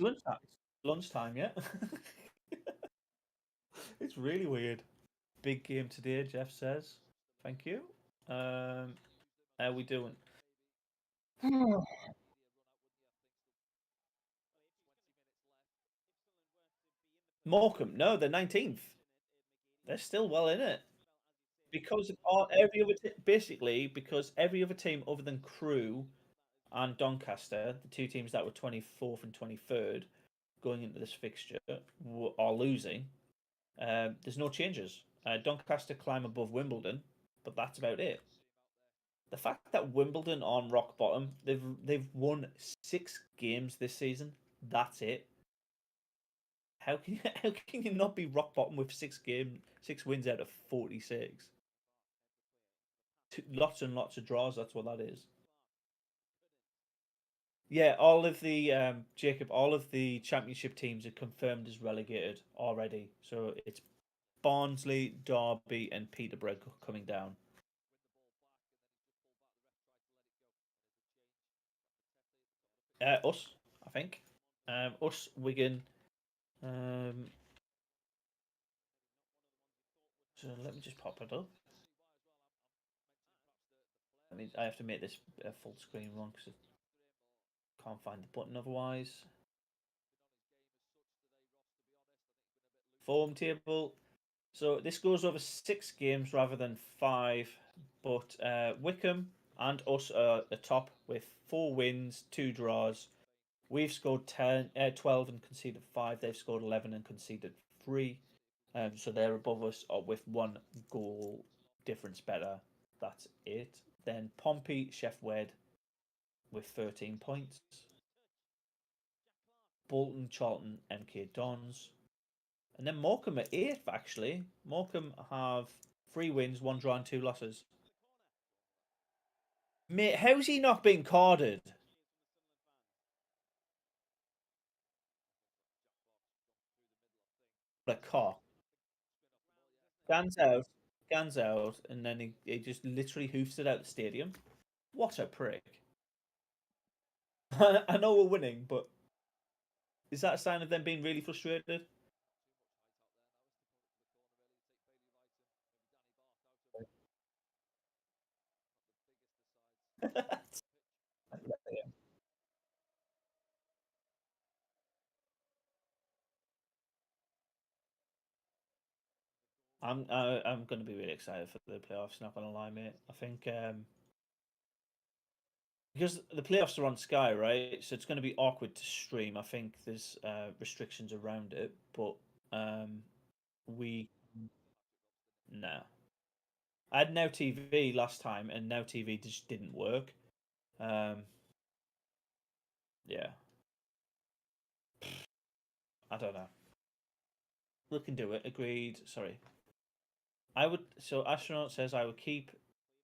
Speaker 1: lunchtime. Lunchtime, yeah. It's really weird. Big game today, Jeff says. Thank you. How we doing? Morecambe, no, they're 19th. They're still well in it because every other basically because every other team other than Crew and Doncaster, the 2 teams that were 24th and 23rd going into this fixture, are losing. There's no changes. Doncaster climb above Wimbledon, but that's about it. The fact that Wimbledon on rock bottom, they've won 6 games this season. That's it. How can how can you not be rock bottom with 6 wins out of 46? Lots and lots of draws. That's what that is. Yeah, all of the Jacob, all of the championship teams are confirmed as relegated already. So it's Barnsley, Derby, and Peterborough coming down. Us, I think. Us, Wigan. So let me just pop it up. I have to make this a full screen one because I can't find the button otherwise. Form table. So this goes over 6 games rather than 5, but Wickham and us are the top with 4 wins, 2 draws. We've scored 12 and conceded 5. They've scored 11 and conceded 3. So they're above us with 1 goal difference better. That's it. Then Pompey, Chef Wed, with 13 points. Bolton, Charlton, MK Dons. And then Morecambe at 8th, actually. Morecambe have 3 wins, 1 draw and 2 losses. Mate, how's he not been carded? What a cock. Guns out, and then he just literally hoofs it out the stadium. What a prick. I know we're winning, but is that a sign of them being really frustrated? I'm going to be really excited for the playoffs. Not going to lie, mate. I think because the playoffs are on Sky, right? So it's going to be awkward to stream. I think there's restrictions around it, but we no. I had Now TV last time, and Now TV just didn't work. Yeah, I don't know. We can do it. Agreed. Sorry. I would. So Astronaut says I would keep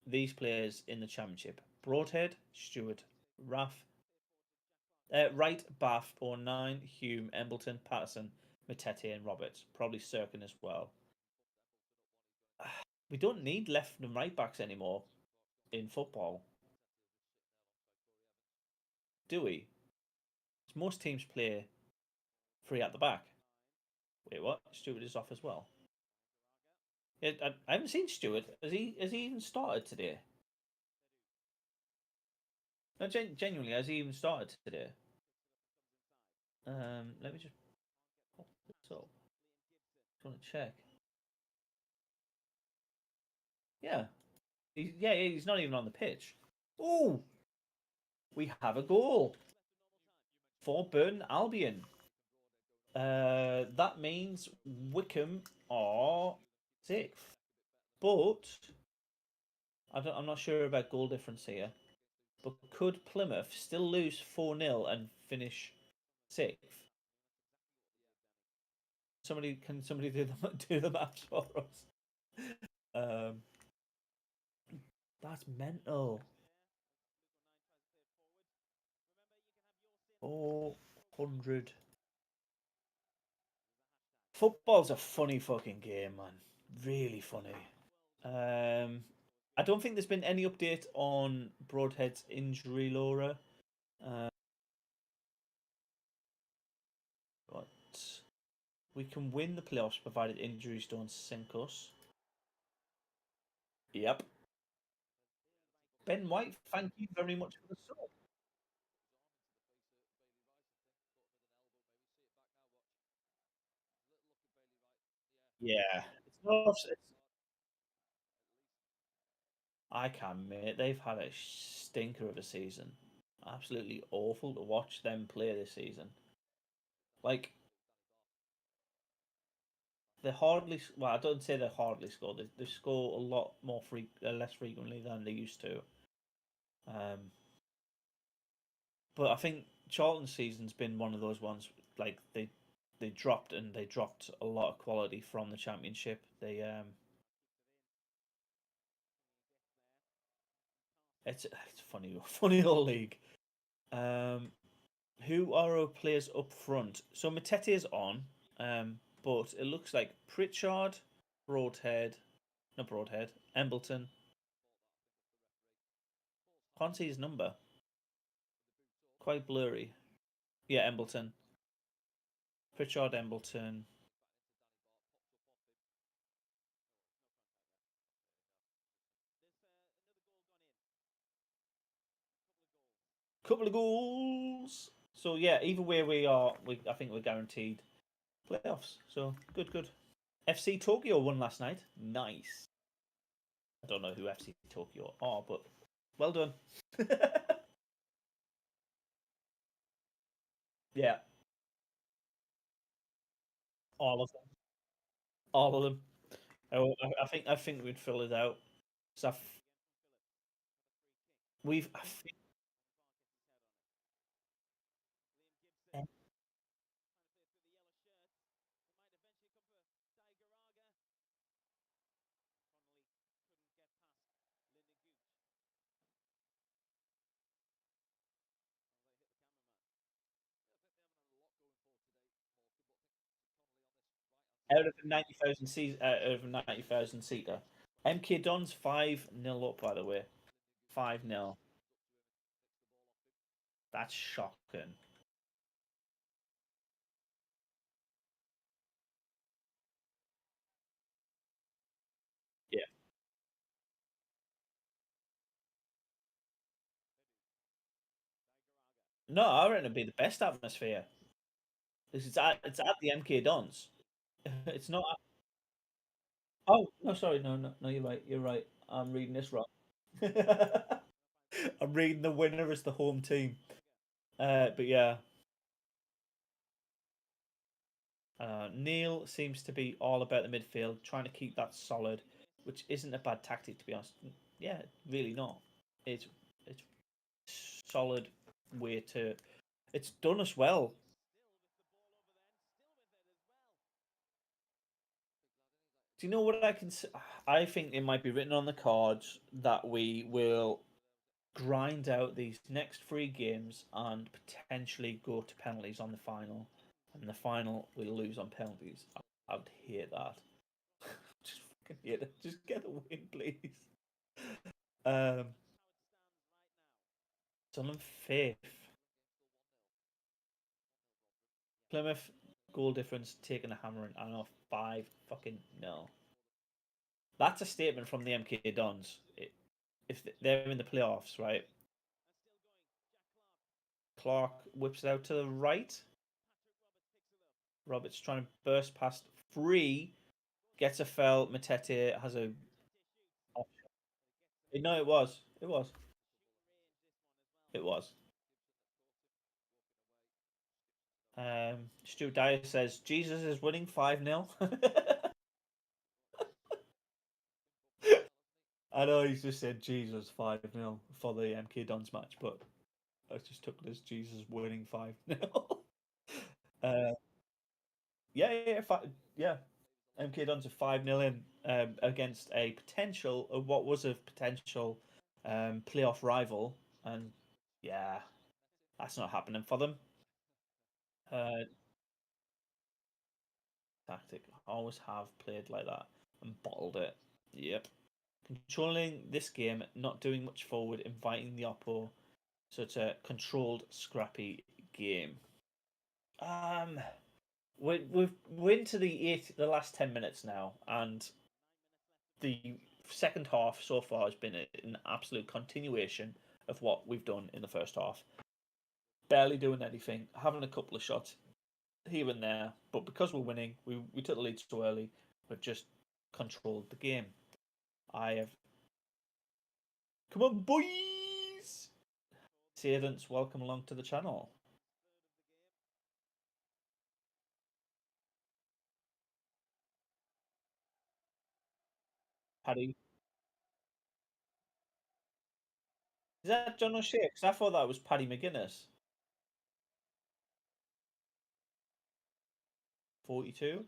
Speaker 1: these players in the championship: Broadhead, Stewart, Raff, Wright, Bath, O'Nine, Hume, Embleton, Patterson, Matete, and Roberts. Probably Sirkin as well. We don't need left and right backs anymore in football, do we? Most teams play 3 at the back. Wait, what? Stewart is off as well. Yeah, I haven't seen Stewart. Has he even started today? No, genuinely, has he even started today? Let me just pop this up. Just want to check. Yeah, he's not even on the pitch. Oh, we have a goal for Burton Albion. That means Wickham are 6th, but I'm not sure about goal difference here. But could Plymouth still lose 4-0 and finish 6th? Can somebody do the maths for us? That's mental. 400. Football's a funny fucking game, man. Really funny. I don't think there's been any update on Broadhead's injury, Laura. But we can win the playoffs provided injuries don't sink us. Yep. Ben White, thank you very much for the sub. Yeah. I can, mate. They've had a stinker of a season. Absolutely awful to watch them play this season. Like, they hardly. Well, I don't say they hardly score. They score a lot more less frequently than they used to. But I think Charlton's season's been one of those ones. Like they dropped a lot of quality from the championship. It's funny old league. Who are our players up front? So Matete is on, but it looks like Pritchard, Embleton. Can't see his number. Quite blurry. Yeah, Embleton. Pritchard, Embleton. Couple of goals. So yeah, either way I think we're guaranteed playoffs. So good. FC Tokyo won last night. Nice. I don't know who FC Tokyo are, but well done. Yeah, all of them. All of them. I think we'd fill it out. So we've out of a 90,000 seater. MK Dons 5-0 up, by the way. 5-0. That's shocking. Yeah. No, I reckon it'd be the best atmosphere. It's at the MK Dons. It's not. Oh no, sorry, no, you're right. You're right. I'm reading this wrong. I'm reading the winner as the home team. But yeah, Neil seems to be all about the midfield, trying to keep that solid, which isn't a bad tactic to be honest. Yeah, really not. It's solid way to. It's done us well. Do you know what I can? I think it might be written on the cards that we will grind out these next three games and potentially go to penalties on the final. And the final we'll lose on penalties. I would hate that. Just fucking hate it. Just get a win, please. Um, Sunderland fifth. Plymouth goal difference taking a hammering and off 5-0. That's a statement from the MK Dons. If they're in the playoffs, right? Clark whips it out to the right. Roberts trying to burst past three, gets a foul. Matete has a. No, it was. It was. It was. Stu Dyer says Jesus is winning 5-0. I know he's just said Jesus 5-0 for the MK Dons match, but I just took it as Jesus winning 5-0. Yeah. MK Dons are 5-0 in against a potential, what was a potential playoff rival, and yeah, that's not happening for them. Tactic always have played like that and bottled it. Yep. Controlling this game, not doing much forward, inviting the oppo, so it's a controlled, scrappy game. We're into the last 10 minutes now, and the second half so far has been an absolute continuation of what we've done in the first half. Barely doing anything, having a couple of shots here and there, but because we're winning, we took the lead so early. We've just controlled the game. I have. Come on, boys! Sadance, welcome along to the channel. Paddy. Is that John O'Shea? Because I thought that was Paddy McGuinness. 42?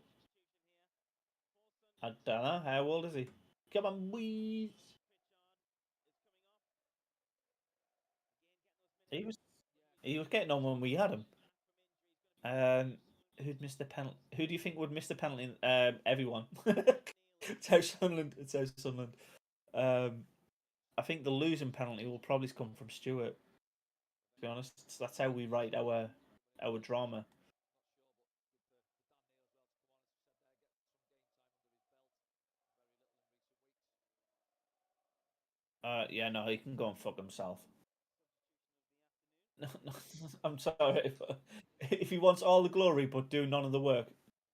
Speaker 1: I don't know. How old is he? Come on, boys! He was he was getting on when we had him. Who'd miss the penalty? Who do you think would miss the penalty? Everyone. It's how Sunderland. It's how Sunderland. I think the losing penalty will probably come from Stewart. To be honest, that's how we write our drama. Yeah, no, he can go and fuck himself. No, no, I'm sorry. If he wants all the glory but do none of the work,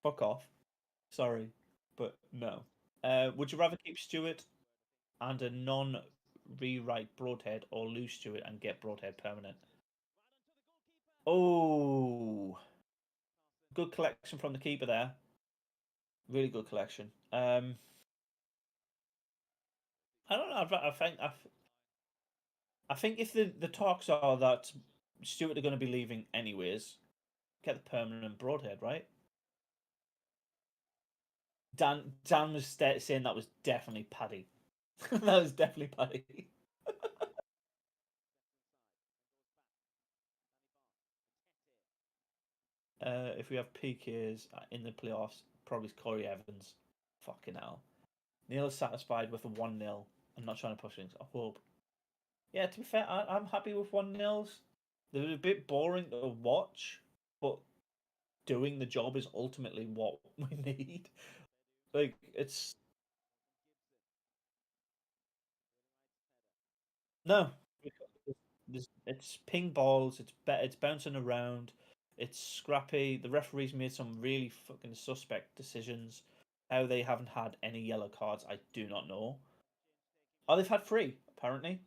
Speaker 1: fuck off. Sorry, but no. Would you rather keep Stewart and a non-rewrite Broadhead, or lose Stewart and get Broadhead permanent? Oh, good collection from the keeper there. Really good collection. I don't know. I think if the talks are that Stewart are going to be leaving anyways, get the permanent Broadhead, right? Dan was saying that was definitely Paddy. That was definitely Paddy. If we have PKs in the playoffs, probably Corey Evans. Fucking hell. Neil is satisfied with a 1-0. I'm not trying to push things. I hope. Yeah, to be fair, I'm happy with 1-0s. They're a bit boring to watch, but doing the job is ultimately what we need. Like, it's... No. It's ping balls, it's bouncing around, it's scrappy. The referees made some really fucking suspect decisions. How they haven't had any yellow cards, I do not know. Oh, they've had 3, apparently.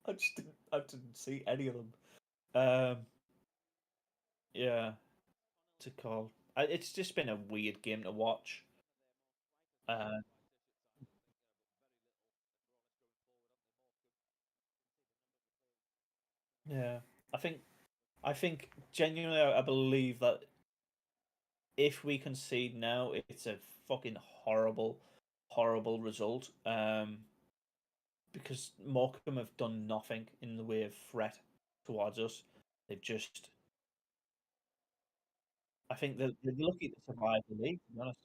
Speaker 1: I didn't see any of them. Yeah, to call. It's just been a weird game to watch. Uh, yeah, I think genuinely, I believe that if we concede now, it's a fucking horrible, horrible result. Because Morecambe have done nothing in the way of threat towards us. They've just, I think they're lucky to survive the league, to be honest.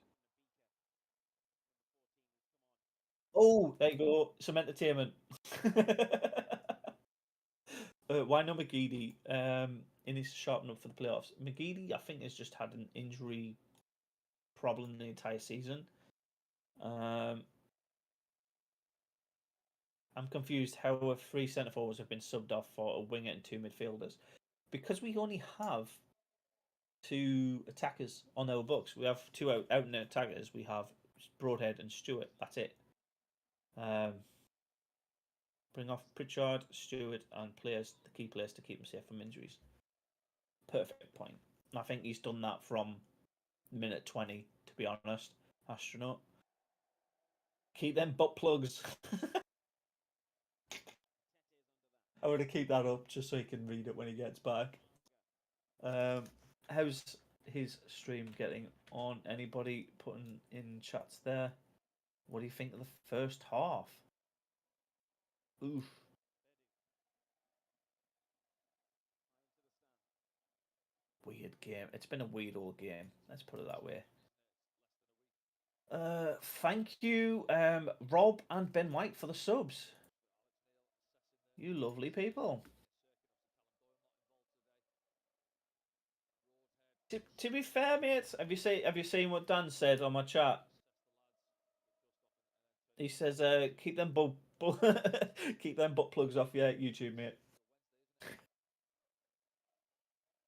Speaker 1: Oh, there you go. Some entertainment. Why not McGeady? He needs to sharpen up for the playoffs. McGeady, I think, has just had an injury problem the entire season. I'm confused how our 3 centre forwards have been subbed off for a winger and 2 midfielders. Because we only have 2 attackers on our books. We have 2 out and out attackers. We have Broadhead and Stewart. That's it. Bring off Pritchard, Stewart, and the key players to keep him safe from injuries. Perfect point. And I think he's done that from minute 20, to be honest. Astronaut. Keep them butt plugs. I want to keep that up just so he can read it when he gets back. How's his stream getting on? Anybody putting in chats there? What do you think of the first half? Oof. Weird game. It's been a weird old game. Let's put it that way. Thank you, Rob and Ben White, for the subs. You lovely people. To be fair, mate, have you seen what Dan said on my chat? He says, keep them keep them butt plugs off your YouTube, mate.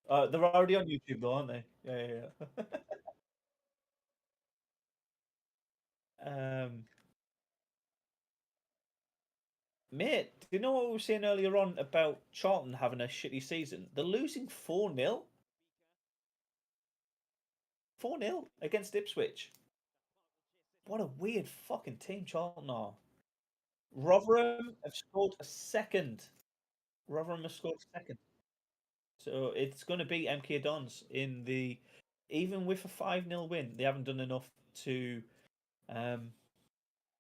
Speaker 1: They're already on YouTube though, aren't they? Yeah. Mate, do you know what we were saying earlier on about Charlton having a shitty season? They're losing 4-0. 4-0 against Ipswich. What a weird fucking team Charlton are. Rotherham have scored a second. Rotherham have scored a second. So it's going to be MK Dons in the. Even with a 5-0 win, they haven't done enough to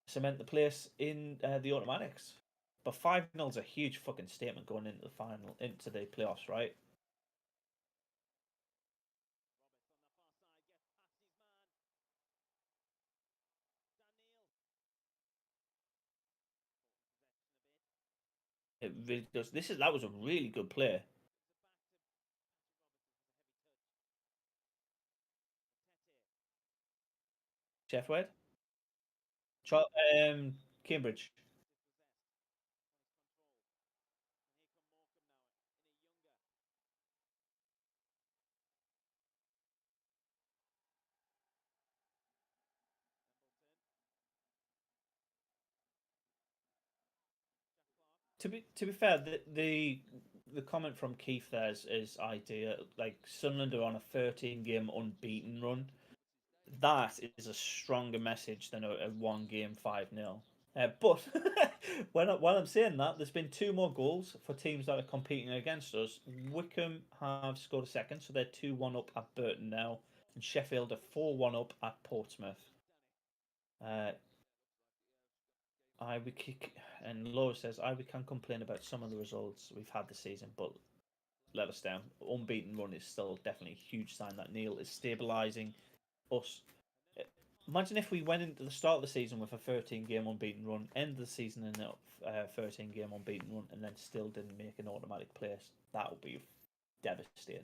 Speaker 1: cement the place in the automatics. But 5-0 is a huge fucking statement going into the final, into the playoffs, right? It really does. That was a really good play. Sheffield, Cambridge. To be fair, the comment from Keith there is idea. Like Sunderland are on a 13-game unbeaten run. That is a stronger message than a 1-game 5-0. But while I'm saying that, there's been 2 more goals for teams that are competing against us. Wickham have scored a second, so they're 2-1 up at Burton now, and Sheffield are 4-1 up at Portsmouth. And Laura says, we can complain about some of the results we've had this season, but let us down. Unbeaten run is still definitely a huge sign that Neil is stabilising us. Imagine if we went into the start of the season with a 13-game unbeaten run, end the season in a 13-game unbeaten run, and then still didn't make an automatic place. That would be devastating.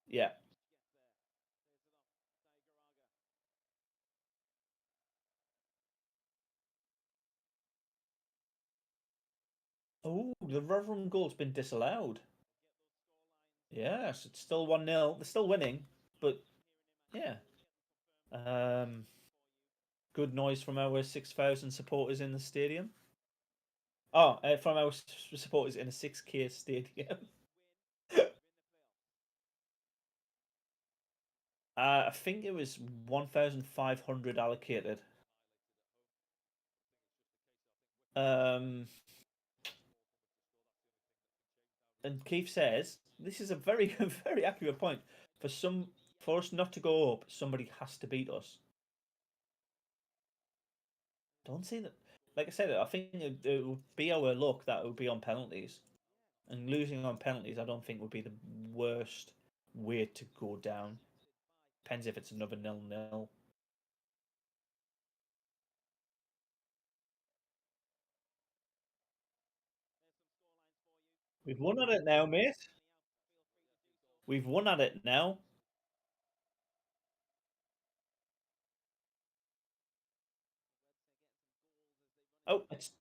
Speaker 1: Yeah. Oh, the Rotherham goal's been disallowed. Yes, it's still 1-0. They're still winning, but yeah. Good noise from our 6,000 supporters in the stadium. Oh, from our supporters in a 6K stadium. I think it was 1,500 allocated. And Keith says this is a very, very accurate point. For us not to go up, somebody has to beat us. Don't see that. Like I said, I think it would be our luck that it would be on penalties, and losing on penalties, I don't think would be the worst way to go down. Depends if it's another 0-0. We've won at it now, mate. We've won at it now. Oh, it's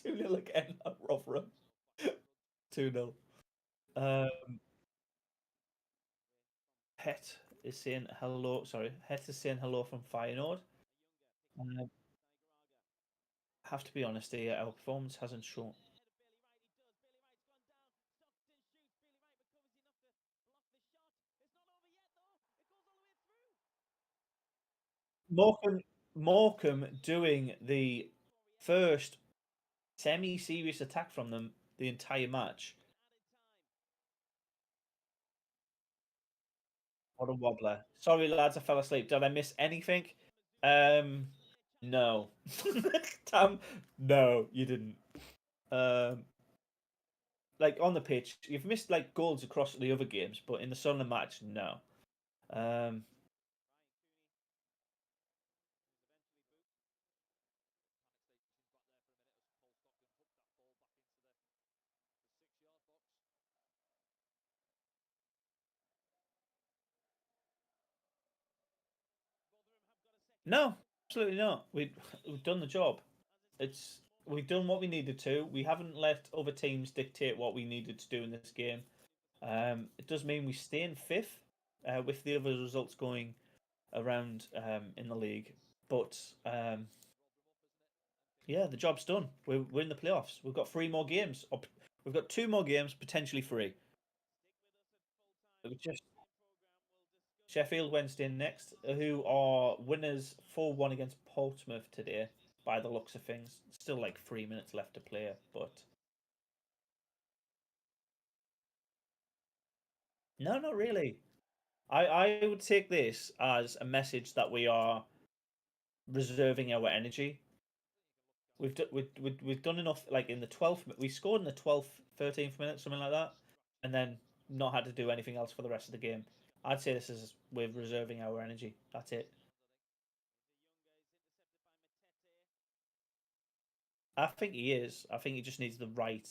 Speaker 1: 2-0 again at Rotherham. 2-0. Het is saying hello. Sorry, Het is saying hello from Feyenoord. Have to be honest here, our performance hasn't shown. Morecambe doing the first semi-serious attack from them the entire match. What a wobbler. Sorry, lads, I fell asleep. Did I miss anything? No. Tam, no, you didn't. Like on the pitch, you've missed like goals across the other games, but in the Sunderland match, no. No, absolutely not. We've done the job. We've done what we needed to. We haven't let other teams dictate what we needed to do in this game. It does mean we stay in fifth, with the other results going around in the league. But yeah, the job's done. We're in the playoffs. We've got 3 more games. We've got 2 more games, potentially 3. Just Sheffield Wednesday next, who are winners 4-1 against Portsmouth today, by the looks of things. Still like 3 minutes left to play, but no, not really. I would take this as a message that we are reserving our energy. We've done enough. Like in the 12th, we scored in the 12th, 13th minute, something like that, and then not had to do anything else for the rest of the game. I'd say this is we're reserving our energy. That's it. I think he is. I think he just needs the right.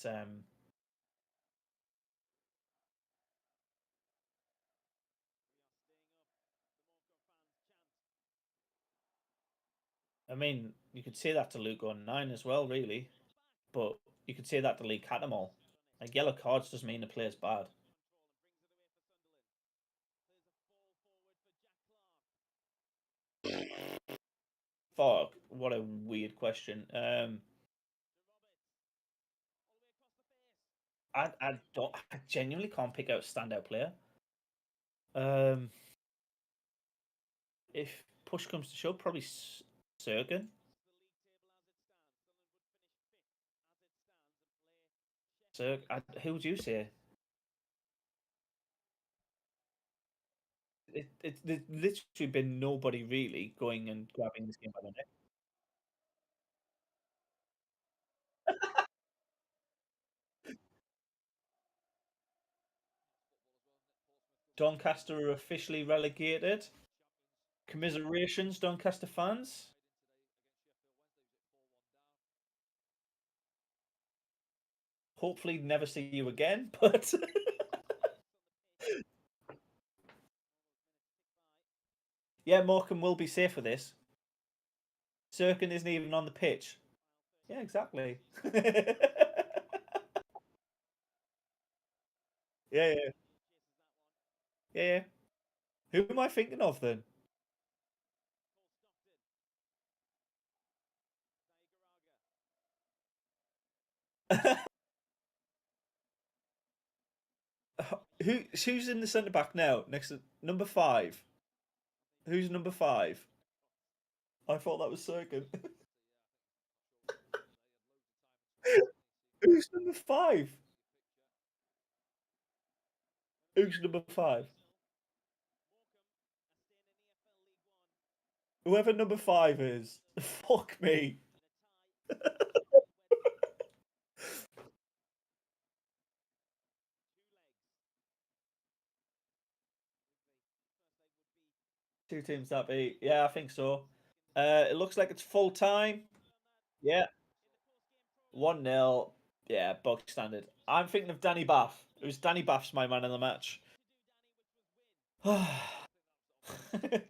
Speaker 1: I mean, you could say that to Luke on 9 as well, really, but you could say that to Lee Catamol. Like yellow cards doesn't mean the player's bad. Fuck, what a weird question. I don't. I genuinely can't pick out a standout player. Um, if push comes to shove, probably Sergen. Who would you say? There's literally been nobody really going and grabbing this game by the neck. Doncaster are officially relegated. Commiserations, Doncaster fans. Hopefully never see you again, but... yeah, Morecambe will be safe with this. Sirkin isn't even on the pitch. Yeah, exactly. Yeah. Who am I thinking of then? Who's in the centre back now? Next to number 5. Who's number 5? I thought that was Sirkin. Who's number 5? Who's number 5? Whoever number 5 is. Fuck me. Two teams that be. Yeah, I think so. It looks like it's full time. Yeah. 1-0. Yeah, bog standard. I'm thinking of Danny Bath. It was Danny Bath's my man in the match.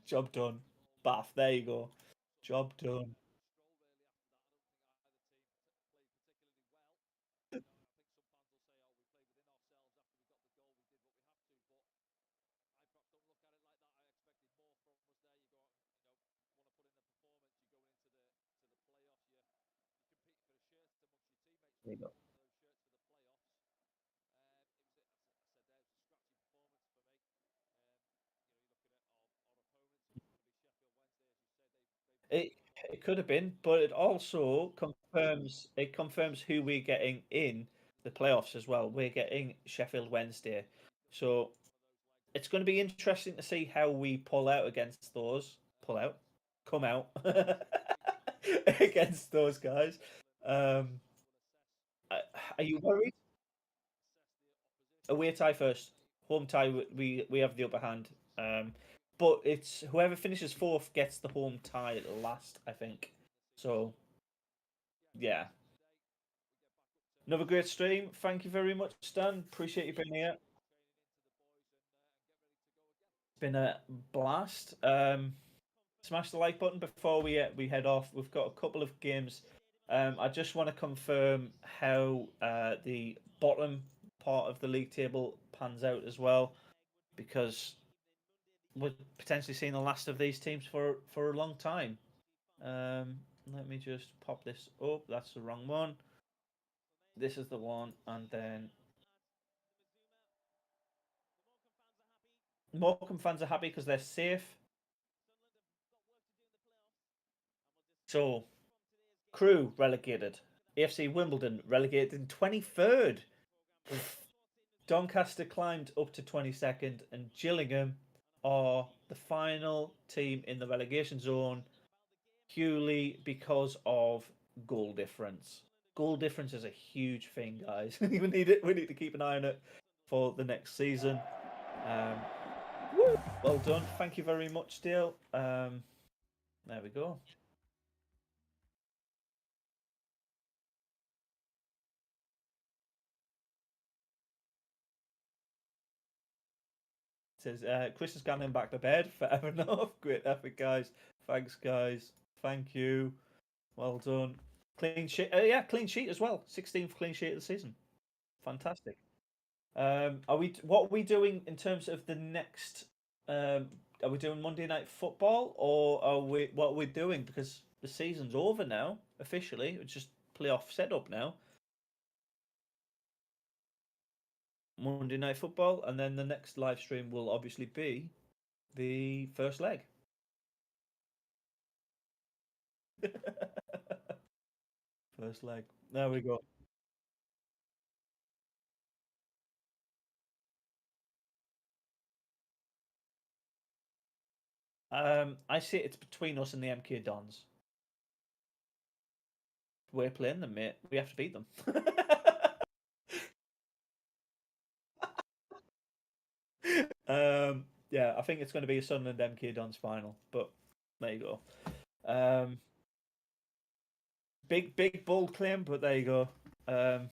Speaker 1: Job done. Bath, there you go. Job done. There you go. It it could have been, but it also confirms who we're getting in the playoffs as well. We're getting Sheffield Wednesday, so it's going to be interesting to see how we pull out against those. Come out against those guys. Um, are you worried? Away tie first. Home tie. We have the upper hand. But it's whoever finishes 4th gets the home tie last, I think. So yeah. Another great stream. Thank you very much, Stan. Appreciate you being here. It's been a blast. Smash the like button before we head off. We've got a couple of games. I just want to confirm how the bottom part of the league table pans out as well, because we're potentially seeing the last of these teams for a long time. Let me just pop this up. That's the wrong one. This is the one, and then Morecambe fans are happy because they're safe. So, Crew relegated. AFC Wimbledon relegated in 23rd. Doncaster climbed up to 22nd, and Gillingham are the final team in the relegation zone, purely because of goal difference. Goal difference is a huge thing, guys. we need it. We need to keep an eye on it for the next season. Well done. Thank you very much, Dale. There we go. It says Chris is going back to bed. Fair enough. Great effort, guys. Thanks, guys. Thank you. Well done. Clean sheet. Yeah, clean sheet as well. 16th clean sheet of the season. Fantastic. Are we? What are we doing in terms of the next? Are we doing Monday Night Football, or are we? What are we doing? Because the season's over now officially. It's just playoff setup now. Monday Night Football, and then the next live stream will obviously be the first leg. First leg. There we go. I see it's between us and the MK Dons. We're playing them, mate. We have to beat them. Yeah, I think it's going to be a Sunderland MK Dons final, but there you go. Big bold claim, but there you go.